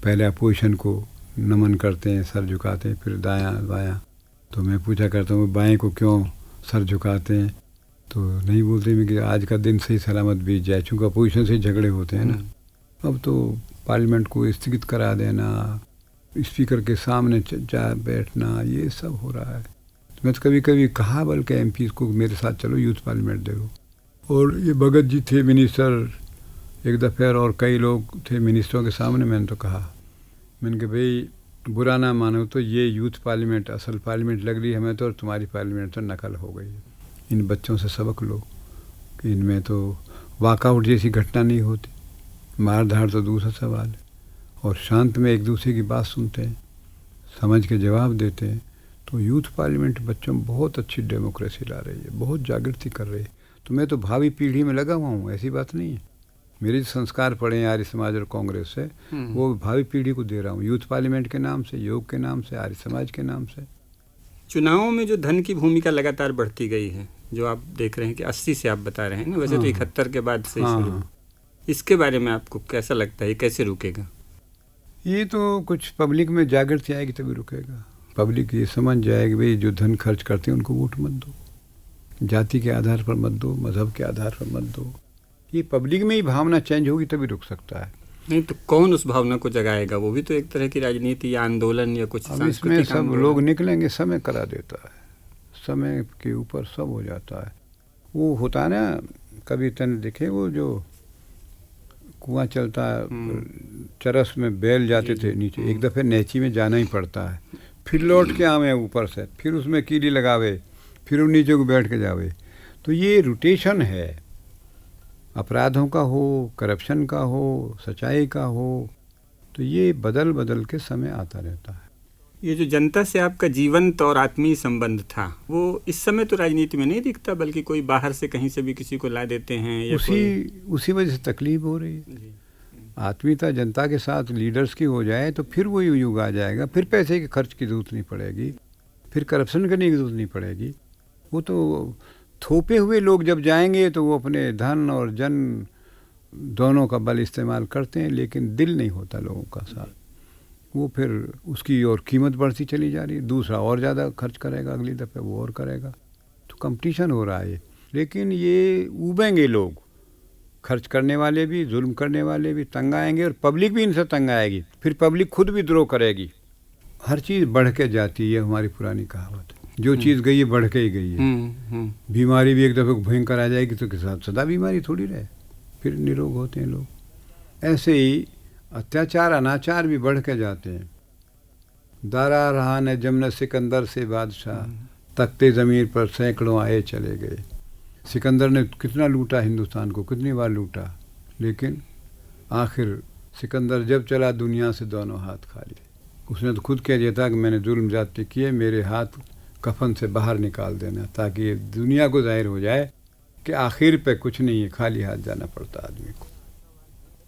पहले अपोजिशन को नमन करते हैं, सर झुकाते हैं, फिर दायां बायां। तो मैं पूछा करता हूँ बाएं को क्यों सर झुकाते हैं, तो नहीं बोलते मैं कि आज का दिन सही सलामत बीत जाए, चूँकि अपोजिशन से झगड़े होते हैं ना। अब तो पार्लियामेंट को स्थगित करा देना, स्पीकर के सामने जा बैठना, ये सब हो रहा है। तो मैं तो कभी कभी कहा बल्कि एमपी को मेरे साथ चलो यूथ पार्लियामेंट देखो। और ये भगत जी थे मिनिस्टर एक दफ़े और कई लोग थे मिनिस्टरों के सामने, मैंने तो कहा, मैंने कहा भाई बुरा ना मानो तो ये यूथ पार्लियामेंट असल पार्लियामेंट लग रही है हमें तो, और तुम्हारी पार्लियामेंट तो नकल हो गई है। इन बच्चों से सबक लो कि इनमें तो वॉकआउट जैसी घटना नहीं होती, मार धाड़ तो दूसरा सवाल है, और शांत में एक दूसरे की बात सुनते हैं, समझ के जवाब देते हैं। तो यूथ पार्लियामेंट बच्चों में बहुत अच्छी डेमोक्रेसी ला रही है, बहुत जागृति कर रही है। तो मैं तो भावी पीढ़ी में लगा हुआ हूँ, ऐसी बात नहीं है। मेरे जो संस्कार पड़े हैं आर्य समाज और कांग्रेस से, वो भावी पीढ़ी को दे रहा हूँ, यूथ पार्लियामेंट के नाम से, योग के नाम से, आर्य समाज के नाम से। चुनावों में जो धन की भूमिका लगातार बढ़ती गई है, जो आप देख रहे हैं कि 80 से आप बता रहे हैं ना, वैसे तो 71 के बाद से शुरू, इसके बारे में आपको कैसा लगता है, कैसे रुकेगा? ये तो कुछ पब्लिक में जागृति आएगी तभी रुकेगा। पब्लिक ये समझ जाएगी भाई जो धन खर्च करते हैं उनको वोट मत दो, जाति के आधार पर मत दो, मजहब के आधार पर मत दो। ये पब्लिक में ही भावना चेंज होगी तभी रुक सकता है। नहीं तो कौन उस भावना को जगाएगा? वो भी तो एक तरह की राजनीति या आंदोलन या कुछ अब इसमें सब लोग निकलेंगे, समय करा देता है, समय के ऊपर सब हो जाता है। वो होता है ना, कभी तन देखे वो जो कुआं चलता है, चरस में बैल जाते थे नीचे, एक दफ़े नेची में जाना ही पड़ता है, फिर लौट के आवे ऊपर से, फिर उसमें कीली लगावे, फिर वो नीचे को बैठ के जावे। तो ये रोटेशन है, अपराधों का हो, करप्शन का हो, सच्चाई का हो, तो ये बदल बदल के समय आता रहता है। ये जो जनता से आपका जीवंत और आत्मीय संबंध था, वो इस समय तो राजनीति में नहीं दिखता, बल्कि कोई बाहर से कहीं से भी किसी को ला देते हैं या उसी वजह से तकलीफ हो रही है। आत्मीयता जनता के साथ लीडर्स की हो जाए तो फिर वो युग आ जाएगा, फिर पैसे के खर्च की जरूरत नहीं पड़ेगी, फिर करप्शन करने की जरूरत नहीं पड़ेगी। वो तो थोपे हुए लोग जब जाएंगे तो वो अपने धन और जन दोनों का बल इस्तेमाल करते हैं, लेकिन दिल नहीं होता लोगों का साथ। वो फिर उसकी और कीमत बढ़ती चली जा रही है, दूसरा और ज़्यादा खर्च करेगा, अगली दफ़े वो और करेगा, तो कंपटीशन हो रहा है। लेकिन ये उबेंगे लोग, खर्च करने वाले भी, जुल्म करने वाले भी तंग आएंगे, और पब्लिक भी इनसे तंग आएगी, फिर पब्लिक खुद भी विद्रोह करेगी। हर चीज़ बढ़ के जाती है, हमारी पुरानी कहावत, जो चीज़ गई है बढ़ के ही गई है। बीमारी भी एक दफ़े भयंकर आ जाएगी तो के साथ सदा बीमारी थोड़ी रहे, फिर निरोग होते हैं लोग। ऐसे ही अत्याचार अनाचार भी बढ़ के जाते हैं। दारा रहा न जमन सिकंदर से बादशाह, तख्ते ज़मीर पर सैकड़ों आए चले गए। सिकंदर ने कितना लूटा हिंदुस्तान को, कितनी बार लूटा, लेकिन आखिर सिकंदर जब चला दुनिया से दोनों हाथ खाली। उसने तो खुद कह दिया था कि मैंने जुल्म ज़्यादती किए, मेरे हाथ कफन से बाहर निकाल देना, ताकि दुनिया को जाहिर हो जाए कि आखिर पे कुछ नहीं है, खाली हाथ जाना पड़ता आदमी को।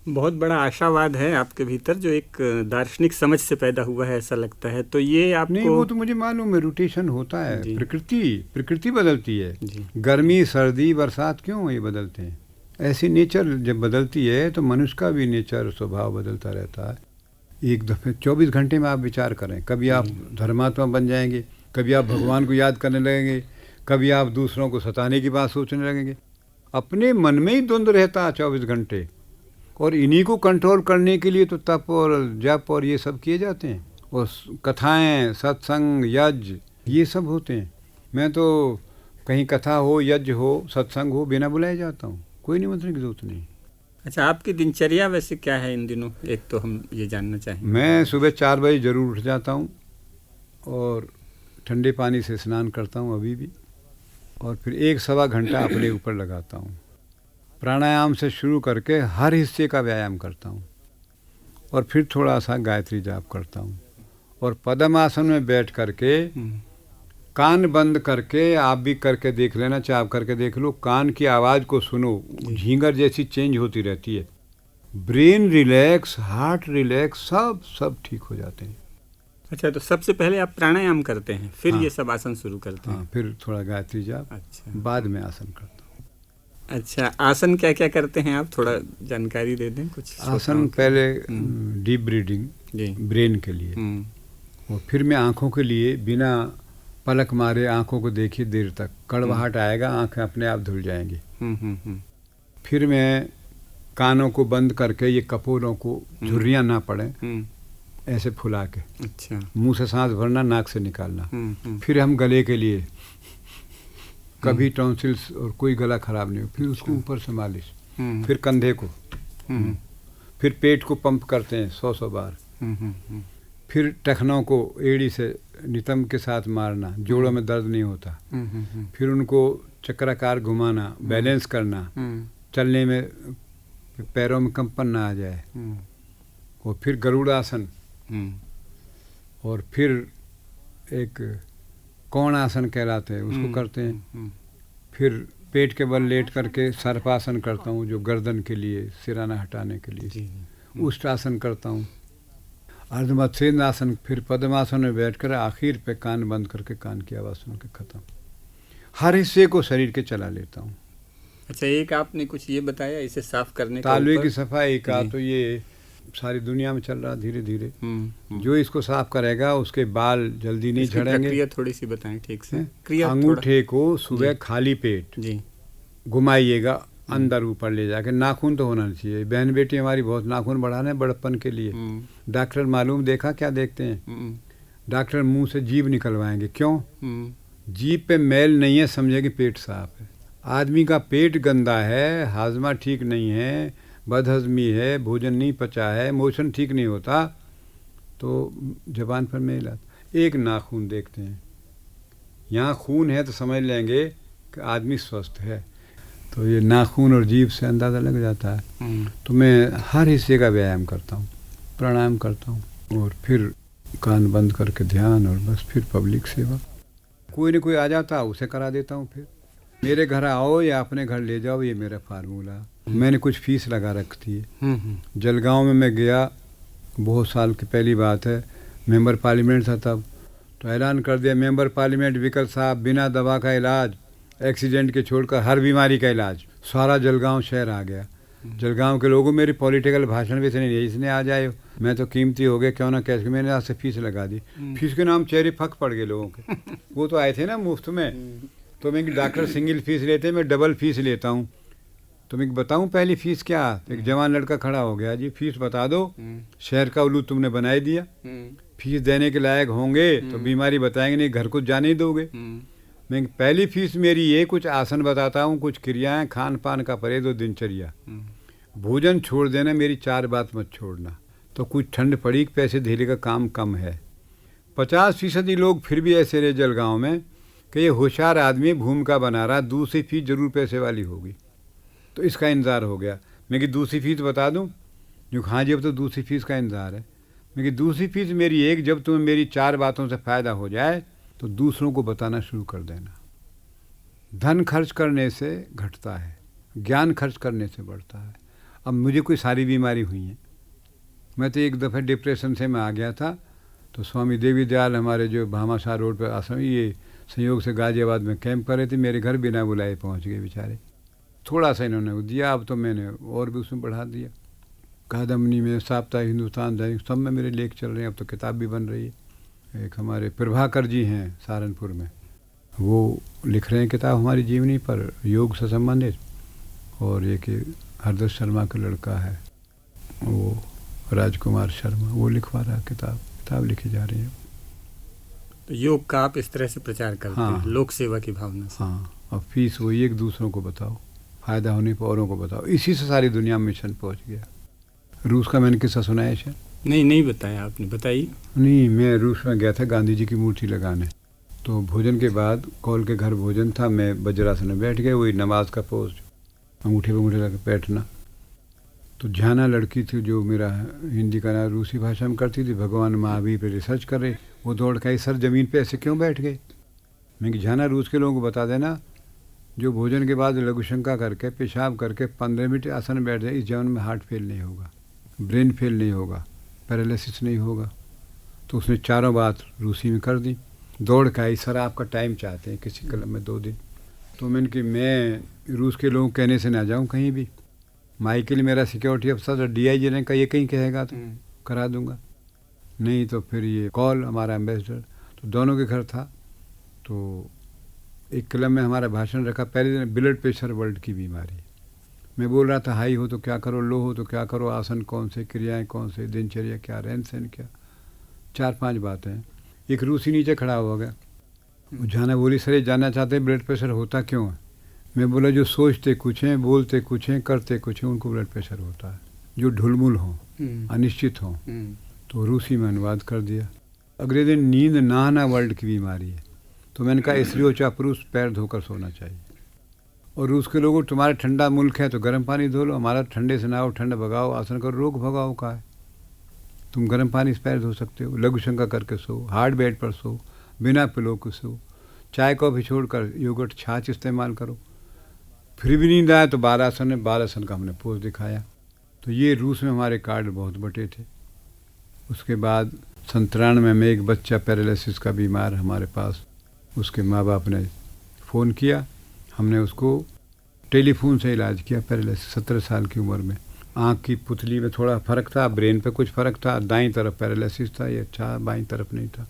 बहुत बड़ा आशावाद है आपके भीतर, जो एक दार्शनिक समझ से पैदा हुआ है, ऐसा लगता है। तो ये आपको नहीं, वो तो मुझे मालूम है, रोटेशन होता है, प्रकृति बदलती है। गर्मी सर्दी बरसात क्यों ये बदलते हैं? ऐसी नेचर जब बदलती है तो मनुष्य का भी नेचर स्वभाव बदलता रहता है। एक दफ़े 24 घंटे में आप विचार करें, कभी आप धर्मात्मा बन जाएंगे, कभी आप भगवान को याद करने लगेंगे, कभी आप दूसरों को सताने की बात सोचने लगेंगे। अपने मन में ही द्वंद्व रहता है 24 घंटे, और इन्हीं को कंट्रोल करने के लिए तो तप और जप और ये सब किए जाते हैं, और कथाएं, सत्संग, यज्ञ, ये सब होते हैं। मैं तो कहीं कथा हो, यज्ञ हो, सत्संग हो, बिना बुलाए जाता हूँ, कोई निमंत्रण की जरूरत नहीं। अच्छा, आपकी दिनचर्या वैसे क्या है इन दिनों, एक तो हम ये जानना चाहेंगे। मैं सुबह 4 बजे ज़रूर उठ जाता हूँ और ठंडे पानी से स्नान करता हूँ अभी भी, और फिर 1-1.25 घंटा अपने ऊपर लगाता हूँ। प्राणायाम से शुरू करके हर हिस्से का व्यायाम करता हूँ, और फिर थोड़ा सा गायत्री जाप करता हूँ, और पद्मासन में बैठ करके कान बंद करके, आप भी करके देख लेना, चाहे आप करके देख लो, कान की आवाज़ को सुनो, झींगर जैसी चेंज होती रहती है। ब्रेन रिलैक्स, हार्ट रिलैक्स, सब ठीक हो जाते हैं। अच्छा, तो सबसे पहले आप प्राणायाम करते हैं, फिर ये सब आसन शुरू करते हैं? फिर थोड़ा गायत्री जाप, अच्छा, बाद में आसन करता हूँ। अच्छा, आसन क्या क्या करते हैं आप, थोड़ा जानकारी दे दें कुछ? आसन पहले डीप ब्रीदिंग ब्रेन के लिए, और फिर मैं आँखों के लिए बिना पलक मारे आँखों को देखिए देर तक, कड़वाहट आएगा, आँखें अपने आप धुल जाएंगी। फिर मैं कानों को बंद करके, ये कपोलों को झुर्रियाँ ना पड़े, ऐसे फुला के, अच्छा, मुंह से सांस भरना, नाक से निकालना। फिर हम गले के लिए, कभी टॉन्सिल्स और कोई गला खराब नहीं हो, फिर उसको ऊपर से मालिश, फिर कंधे को, फिर पेट को पंप करते हैं 100 बार। फिर टखनों को एड़ी से नितंब के साथ मारना, जोड़ों में दर्द नहीं होता। फिर उनको चक्राकार घुमाना, बैलेंस करना, चलने में पैरों में कंपन ना आ जाए। और फिर गरुड़ासन, और फिर एक कौन आसन कहलाते हैं उसको करते हैं। फिर पेट के बल लेट करके सर्पासन करता हूँ, जो गर्दन के लिए, सिराना हटाने के लिए। उष्टासन करता हूँ, अर्धमत्स्येन्द्रासन, फिर पद्मासन में बैठकर आखिर पे कान बंद करके कान की आवाज़ सुन के ख़त्म। हर हिस्से को शरीर के चला लेता हूँ। अच्छा, एक आपने कुछ ये बताया इसे साफ करने का, तालवे की सफाई का तो ये सारी दुनिया में चल रहा धीरे धीरे। जो इसको साफ करेगा उसके बाल जल्दी नहीं झड़ेंगे। प्रक्रिया थोड़ी सी बताएं ठीक से। अंगूठे को सुबह खाली पेट घुमाइएगा अंदर ऊपर ले जाके। नाखून तो होना चाहिए। बहन बेटी हमारी बहुत नाखून बढ़ाने बड़प्पन के लिए। डॉक्टर मालूम देखा क्या देखते हैं? डॉक्टर मुंह से जीभ निकलवाएंगे। क्यों? जीभ पे मैल नहीं है, समझे कि पेट साफ है। आदमी का पेट गंदा है, हाजमा ठीक नहीं है, बदहजमी है, भोजन नहीं पचा है, मोशन ठीक नहीं होता, तो जबान पर मैल आता। एक नाखून देखते हैं, यहाँ खून है तो समझ लेंगे कि आदमी स्वस्थ है। तो ये नाखून और जीभ से अंदाज़ा लग जाता है। तो मैं हर हिस्से का व्यायाम करता हूँ, प्राणायाम करता हूँ, और फिर कान बंद करके ध्यान, और बस फिर पब्लिक सेवा। कोई न कोई आ जाता उसे करा देता हूँ। फिर मेरे घर आओ या अपने घर ले जाओ, ये मेरा फार्मूला। मैंने कुछ फीस लगा रखती है। जलगांव में मैं गया, बहुत साल की पहली बात है, मेंबर पार्लियामेंट था तब, तो ऐलान कर दिया मेंबर पार्लियामेंट विकल साहब बिना दवा का इलाज, एक्सीडेंट के छोड़कर हर बीमारी का इलाज। सारा जलगांव शहर आ गया। जलगांव के लोगों मेरी पॉलिटिकल भाषण भी नहीं, इसने आ जाए, मैं तो कीमती हो गया, क्यों ना कैसे। मैंने आज से फीस लगा दी। फीस के नाम चेहरे फक पड़ गए लोगों के। वो तो आए थे ना मुफ्त में, तो मैं डॉक्टर सिंगल फीस लेते, मैं डबल फीस लेता हूँ। तो मैं बताऊँ पहली फीस क्या? एक जवान लड़का खड़ा हो गया, जी फीस बता दो, शहर का उल्लू तुमने बनाई दिया, फीस देने के लायक होंगे तो बीमारी बताएंगे, नहीं घर को जाने ही दोगे। मैं पहली फीस मेरी ये, कुछ आसन बताता हूँ, कुछ क्रियाएं, खान पान का परहेज और दिनचर्या। भोजन छोड़ देना, मेरी 4 बात मत छोड़ना। तो कुछ ठंड पड़ी, पैसे धेले का काम कम है। 50% लोग फिर भी ऐसे रहे जलगांव में कि ये होशियार आदमी भूमिका बना रहा, दूसरी फीस जरूर पैसे वाली होगी। तो इसका इंतज़ार हो गया। मैं कि दूसरी फीस बता दूं? जो हाँ जी, अब तो दूसरी फीस का इंतज़ार है। मैं कि दूसरी फीस मेरी एक, जब तुम्हें मेरी 4 बातों से फ़ायदा हो जाए तो दूसरों को बताना शुरू कर देना। धन खर्च करने से घटता है, ज्ञान खर्च करने से बढ़ता है। अब मुझे कोई सारी बीमारी हुई है। मैं तो एक दफ़े डिप्रेशन से मैं आ गया था, तो स्वामी देवी दयाल हमारे जो भामाशाह रोड पर आश्रम, ये संयोग से गाजियाबाद में कैंप कर रहे थे, मेरे घर बिना बुलाए पहुंच गए बेचारे। थोड़ा सा इन्होंने दिया, अब तो मैंने और भी उसमें बढ़ा दिया। कादम्बनी में, साप्ताहिक हिंदुस्तान दैनिक, सब में मेरे लेख चल रहे हैं। अब तो किताब भी बन रही है। एक हमारे प्रभाकर जी हैं सहारनपुर में, वो लिख रहे हैं किताब हमारी जीवनी पर, योग से संबंधित। और एक हरदर्श शर्मा का लड़का है, वो राजकुमार शर्मा, वो लिखवा रहा किताब लिखी जा रही है। तो योग का आप इस तरह से प्रचार करते हैं, लोक सेवा की भावना से। हाँ, अब फीस वही, एक दूसरों को बताओ, फ़ायदा होने पर औरों को बताओ। इसी से सारी दुनिया में मिशन पहुंच गया। रूस का मैंने किस्सा सुनाया है? नहीं बताया आपने, बताइए। नहीं, मैं रूस में गया था गांधी जी की मूर्ति लगाने। तो भोजन के बाद कॉल के घर भोजन था, मैं वज्रासन में बैठ गया, वही नमाज का पोज, अंगूठे पे अंगूठे लगा बैठना। तो झाना लड़की थी जो मेरा हिंदी का नाम रूसी भाषा में करती थी, भगवान महावीर पे रिसर्च कर रही। वो दौड़ के आई, सर ज़मीन पे ऐसे क्यों बैठ गए? मैं कि झाना, रूस के लोगों को बता देना, जो भोजन के बाद लघुशंका करके पेशाब करके 15 मिनट आसन में बैठ जाए, इस जीवन में हार्ट फेल नहीं होगा, ब्रेन फेल नहीं होगा, पैरालिसिस नहीं होगा। तो उसने 4 बात रूसी में कर दी। दौड़ के आई, सर आपका टाइम चाहते हैं किसी क्लब में 2 दिन। तो मैंने कि मैं रूस के लोगों कहने से ना जाऊं कहीं भी। माइकल मेरा सिक्योरिटी अफसर, DIG ने कहा ये कहीं कहेगा तो करा दूंगा, नहीं तो फिर ये कॉल हमारा एम्बेसडर, तो दोनों के घर था। तो एक क्लब में हमारा भाषण रखा, पहले दिन ब्लड प्रेशर वर्ल्ड की बीमारी। मैं बोल रहा था हाई हो तो क्या करो, लो हो तो क्या करो, आसन कौन से, क्रियाएं कौन से, दिनचर्या क्या, रहन सहन क्या, 4-5 बातें। एक रूसी नीचे खड़ा हो गया, वो जाना बोली, सर ये जानना चाहते हैं ब्लड प्रेशर होता क्यों है? मैं बोला जो सोचते कुछ हैं, बोलते कुछ हैं, करते कुछ हैं, उनको ब्लड प्रेशर होता है। जो ढुलमुल हों, अनिश्चित हों, तो रूसी में अनुवाद कर दिया। अगले दिन नींद ना आना वर्ल्ड की बीमारी है, तो मैंने कहा इसलिए ऊँचा पुरुष पैर धोकर सोना चाहिए। और रूस के लोगों, तुम्हारा ठंडा मुल्क है तो गर्म पानी धो लो, हमारा ठंडे से नहाओ, ठंड भगाओ, आसन करो, रोग भगाओ का है। तुम गर्म पानी से पैर धो सकते हो, लघु शंका करके सो, हार्ड बेड पर सो, बिना पिलो के सो, चाय कॉफ़ी छोड़कर योगर्ट छाछ इस्तेमाल करो। फिर भी नींद आए तो बालासन है, बालासन का हमने पोज दिखाया। तो ये रूस में हमारे कार्ड बहुत बटे थे। उसके बाद 97 में एक बच्चा पैरालिसिस का बीमार हमारे पास, उसके माँ बाप ने फ़ोन किया, हमने उसको टेलीफोन से इलाज किया। पैरालिसिस 17 साल की उम्र में, आँख की पुतली में थोड़ा फ़र्क था, ब्रेन पे कुछ फ़र्क था, दाईं तरफ पैरालिसिस था, ये अच्छा बाईं तरफ नहीं था।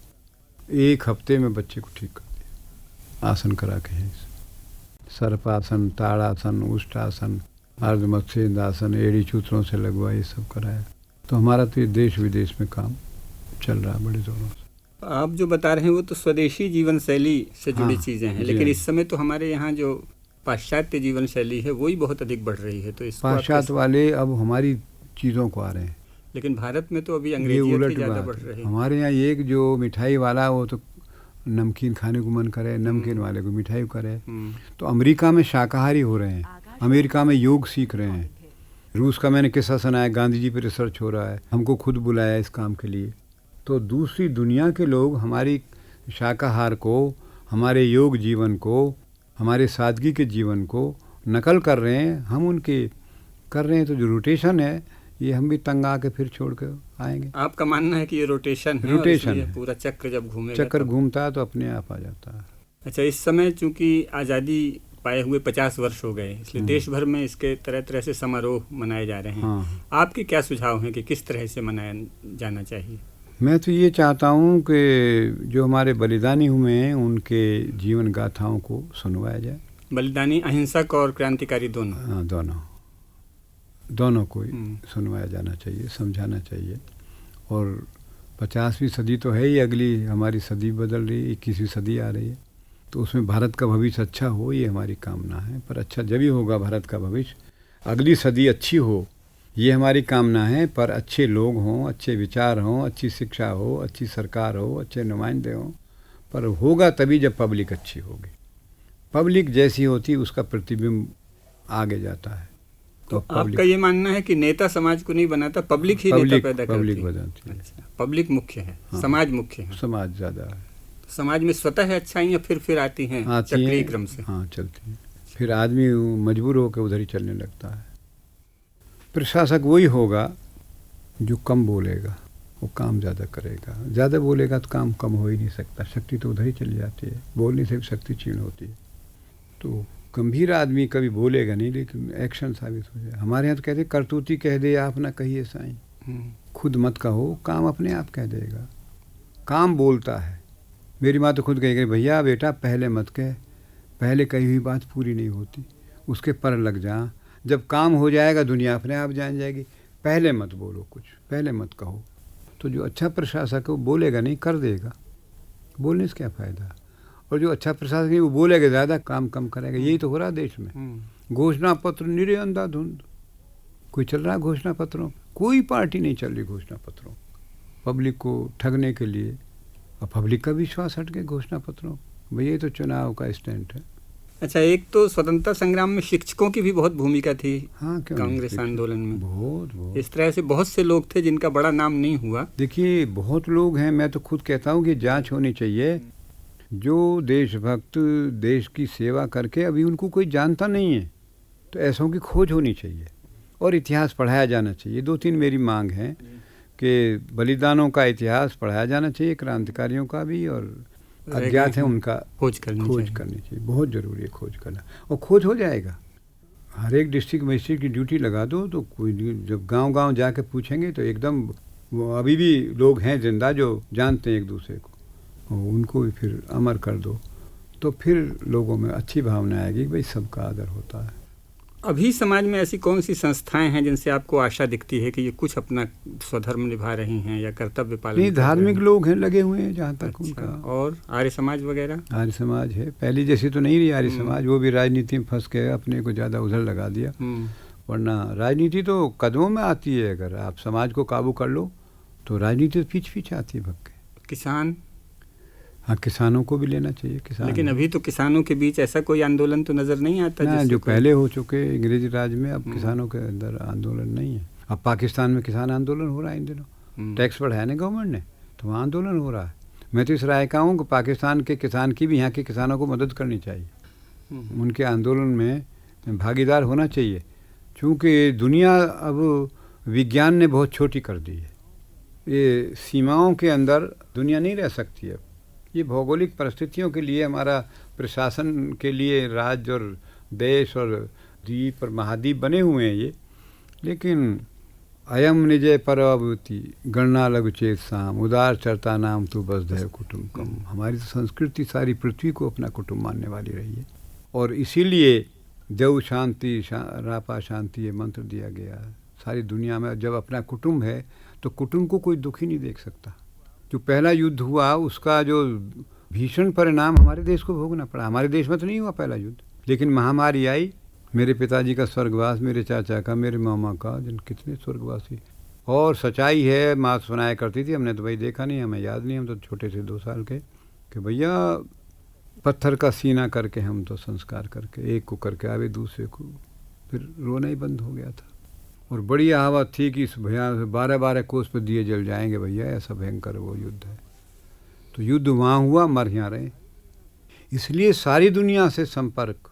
1 हफ्ते में बच्चे को ठीक कर दिया आसन करा के। हैं सर्पासन, ताड़ासन, उष्टासन, अर्धमत्स्येंद्रासन, एड़ी चूतरों से लगवा, ये सब कराया। तो हमारा तो ये देश विदेश में काम चल रहा बड़े जोरों से। आप जो बता रहे हैं वो तो स्वदेशी जीवन शैली से जुड़ी चीज़ें हैं, लेकिन इस समय तो हमारे यहाँ जो पाश्चात्य जीवन शैली है वही बहुत अधिक बढ़ रही है। तो इस पाश्चात्य वाले अब हमारी चीज़ों को आ रहे हैं, लेकिन भारत में तो अभी अंग्रेजी ज़्यादा बढ़ रही है। हमारे यहाँ एक जो मिठाई वाला वो तो नमकीन खाने को मन करे, नमकीन वाले को मिठाई करे। तो अमेरिका में शाकाहारी हो रहे हैं, अमेरिका में योग सीख रहे हैं। रूस का मैंने किस्सा सुनाया, गांधी जी पे रिसर्च हो रहा है, हमको खुद बुलाया इस काम के लिए। तो दूसरी दुनिया के लोग हमारी शाकाहार को, हमारे योग जीवन को, हमारे सादगी के जीवन को नकल कर रहे हैं, हम उनके कर रहे हैं। तो जो रोटेशन है ये हम भी तंग आके फिर छोड़ कर आएंगे। आपका मानना है कि ये रोटेशन है, रोटेशन है, पूरा चक्र जब घूमेगा, चक्कर घूमता है तो अपने आप आ जाता है। अच्छा, इस समय चूंकि आज़ादी पाए हुए 50 वर्ष हो गए, इसलिए देश भर में इसके तरह तरह से समारोह मनाए जा रहे हैं। हाँ। आपके क्या सुझाव हैं कि किस तरह से मनाया जाना चाहिए? मैं तो ये चाहता हूँ कि जो हमारे बलिदानी हुए हैं उनके जीवन गाथाओं को सुनवाया जाए। बलिदानी अहिंसक और क्रांतिकारी दोनों? हाँ, दोनों को सुनवाया जाना चाहिए, समझाना चाहिए। और 50वीं सदी तो है ही, अगली हमारी सदी बदल रही है, 21वीं सदी आ रही है। तो उसमें भारत का भविष्य अच्छा हो, ये हमारी कामना है। पर अच्छा जब ही होगा भारत का भविष्य, अगली सदी अच्छी हो, ये हमारी कामना है। पर अच्छे लोग हों, अच्छे विचार हों, अच्छी शिक्षा हो, अच्छी सरकार हो, अच्छे नुमाइंदे हों। पर होगा तभी जब पब्लिक अच्छी होगी। पब्लिक जैसी होती उसका प्रतिबिंब आगे जाता है। तो आपका ये मानना है कि नेता समाज को नहीं बनाता, पब्लिक ही नेता पैदा करती है? पब्लिक बनाती है। अच्छा, पब्लिक मुख्य है। हाँ। समाज मुख्य है? समाज ज़्यादा है। समाज में स्वतः अच्छाइयाँ फिर आती हैं चक्रीय क्रम से? हाँ, चलती हैं। फिर आदमी मजबूर होकर उधर ही चलने लगता है। प्रशासक वही होगा जो कम बोलेगा, वो काम ज़्यादा करेगा। ज़्यादा बोलेगा तो काम कम हो ही नहीं सकता, शक्ति तो उधर ही चली जाती है। बोलने से भी शक्ति क्षीण होती है। तो गंभीर आदमी कभी बोलेगा नहीं, लेकिन एक्शन साबित हो जाए। हमारे यहाँ तो कहते करतूती कह दे आप ना कहिए साईं, खुद मत कहो, काम अपने आप कह देगा। काम बोलता है। मेरी माँ तो खुद कहेगी, भैया बेटा पहले मत कह, पहले कही हुई बात पूरी नहीं होती, उसके पर लग जा। जब काम हो जाएगा दुनिया अपने आप जान जाएगी। पहले मत बोलो कुछ, पहले मत कहो। तो जो अच्छा प्रशासक है वो बोलेगा नहीं, कर देगा। बोलने से क्या फ़ायदा? और जो अच्छा प्रशासक है वो बोलेगा ज़्यादा, काम कम करेगा। यही तो हो रहा देश में। घोषणा पत्र निरे अंधाधुंध कोई चल रहा है घोषणा पत्रों, कोई पार्टी नहीं चल रही घोषणा पत्रों, पब्लिक को ठगने के लिए। और पब्लिक का विश्वास हट के घोषणा पत्रों। भैया ये तो चुनाव का स्टैंड है। अच्छा, एक तो स्वतंत्रता संग्राम में शिक्षकों की भी बहुत भूमिका थी। हाँ, कांग्रेस आंदोलन में बहुत इस तरह से बहुत से लोग थे जिनका बड़ा नाम नहीं हुआ। देखिए बहुत लोग हैं, मैं तो खुद कहता हूँ कि जांच होनी चाहिए। जो देशभक्त देश की सेवा करके अभी उनको कोई जानता नहीं है, तो ऐसों की खोज होनी चाहिए और इतिहास पढ़ाया जाना चाहिए। 2-3 मेरी मांग है कि बलिदानों का इतिहास पढ़ाया जाना चाहिए, क्रांतिकारियों का भी, और अज्ञात है उनका खोज करनी चाहिए। बहुत ज़रूरी है खोज करना, और खोज हो जाएगा। हर एक डिस्ट्रिक्ट मजिस्ट्रेट की ड्यूटी लगा दो तो कोई, जब गांव-गांव जाके पूछेंगे तो एकदम वो अभी भी लोग हैं जिंदा जो जानते हैं एक दूसरे को, उनको भी फिर अमर कर दो, तो फिर लोगों में अच्छी भावना आएगी कि भाई सबका आदर होता है। अभी समाज में ऐसी कौन सी संस्थाएं हैं जिनसे आपको आशा दिखती है कि ये कुछ अपना स्वधर्म निभा रही हैं या कर्तव्य पालन? नहीं, धार्मिक लोग हैं लगे हुए हैं जहाँ तक। अच्छा, उनका। और आर्य समाज वगैरह? आर्य समाज है, पहली जैसी तो नहीं रही आर्य समाज, वो भी राजनीति में फंस के अपने को ज़्यादा उधर लगा दिया। वरना राजनीति तो कदमों में आती है। अगर आप समाज को काबू कर लो तो राजनीति तो पीछे आती है भग के। किसान, हाँ, किसानों को भी लेना चाहिए। किसान, लेकिन अभी तो किसानों के बीच ऐसा कोई आंदोलन तो नज़र नहीं आता ना, जो कोई... पहले हो चुके अंग्रेजी राज में, अब किसानों के अंदर आंदोलन नहीं है। अब पाकिस्तान में किसान आंदोलन हो रहा है इन दिनों, टैक्स बढ़ाया ना गवर्नमेंट ने, तो वहाँ आंदोलन हो रहा है। मैं तो इस राय का हूँ कि पाकिस्तान के किसान की भी यहाँ के किसानों को मदद करनी चाहिए, उनके आंदोलन में भागीदार होना चाहिए, क्योंकि दुनिया अब विज्ञान ने बहुत छोटी कर दी है। ये सीमाओं के अंदर दुनिया नहीं रह सकती है। ये भौगोलिक परिस्थितियों के लिए, हमारा प्रशासन के लिए राज्य और देश और द्वीप और महाद्वीप बने हुए हैं ये। लेकिन अयम निजय परवभूति गणना लघु चेत साम उदार चरता नाम तू वसुधैव कुटुम्बकम। हमारी तो संस्कृति सारी पृथ्वी को अपना कुटुंब मानने वाली रही है, और इसीलिए देव शांति रापा शांति ये मंत्र दिया गया है। सारी दुनिया में जब अपना कुटुंब है तो कुटुंब को कोई दुखी नहीं देख सकता। जो पहला युद्ध हुआ उसका जो भीषण परिणाम हमारे देश को भोगना पड़ा। हमारे देश में तो नहीं हुआ पहला युद्ध, लेकिन महामारी आई, मेरे पिताजी का स्वर्गवास, मेरे चाचा का, मेरे मामा का, जिन कितने स्वर्गवासी। और सच्चाई है, माँ सुनाया करती थी, हमने तो भाई देखा नहीं, हमें याद नहीं, हम तो छोटे थे 2 साल के, कि भैया पत्थर का सीना करके हम तो संस्कार करके एक को करके आवे दूसरे को, फिर रोना ही बंद हो गया था। और बड़ी कहावत थी कि इस भैया 12-12 कोस पर दिए जल जाएंगे भैया, ऐसा भयंकर वो युद्ध है। तो युद्ध वहाँ हुआ, मर यहाँ रहे। इसलिए सारी दुनिया से संपर्क,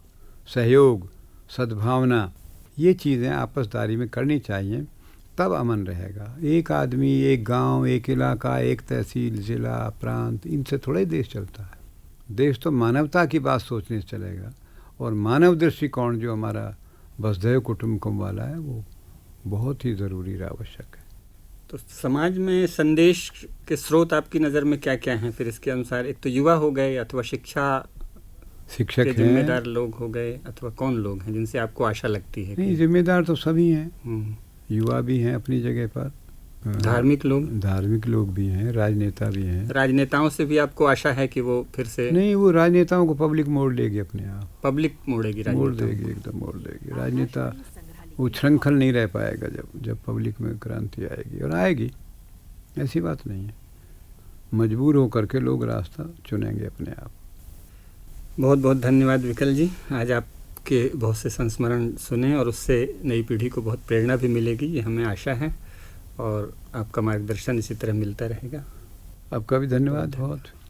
सहयोग, सद्भावना, ये चीज़ें आपसदारी में करनी चाहिए, तब अमन रहेगा। एक आदमी, एक गांव, एक इलाका, एक तहसील, ज़िला, प्रांत, इनसे थोड़ा ही देश चलता है। देश तो मानवता की बात सोचने से चलेगा, और मानव दृष्टिकोण जो हमारा वसुधैव कुटुम्बकम वाला है वो बहुत ही ज़रूरी और आवश्यक है। तो समाज में संदेश के स्रोत आपकी नज़र में क्या क्या हैं फिर इसके अनुसार? एक तो युवा हो गए, अथवा शिक्षक के जिम्मेदार लोग हो गए, अथवा कौन लोग हैं जिनसे आपको आशा लगती है? नहीं, जिम्मेदार तो सभी हैं, युवा भी हैं अपनी जगह पर, धार्मिक लोग भी हैं, राजनेता भी हैं। राजनेताओं से भी आपको आशा है कि वो फिर से? नहीं, वो राजनेताओं को पब्लिक मोड़ लेगी अपने आप, पब्लिक मोड़ेगी, मोड़ देगी, एकदम मोड़ देगी। राजनेता वो श्रृंखल नहीं रह पाएगा जब पब्लिक में क्रांति आएगी, और आएगी, ऐसी बात नहीं है। मजबूर होकर के लोग रास्ता चुनेंगे अपने आप। बहुत बहुत धन्यवाद विकल जी, आज आपके बहुत से संस्मरण सुने और उससे नई पीढ़ी को बहुत प्रेरणा भी मिलेगी, ये हमें आशा है, और आपका मार्गदर्शन इसी तरह मिलता रहेगा। आपका भी धन्यवाद बहुत।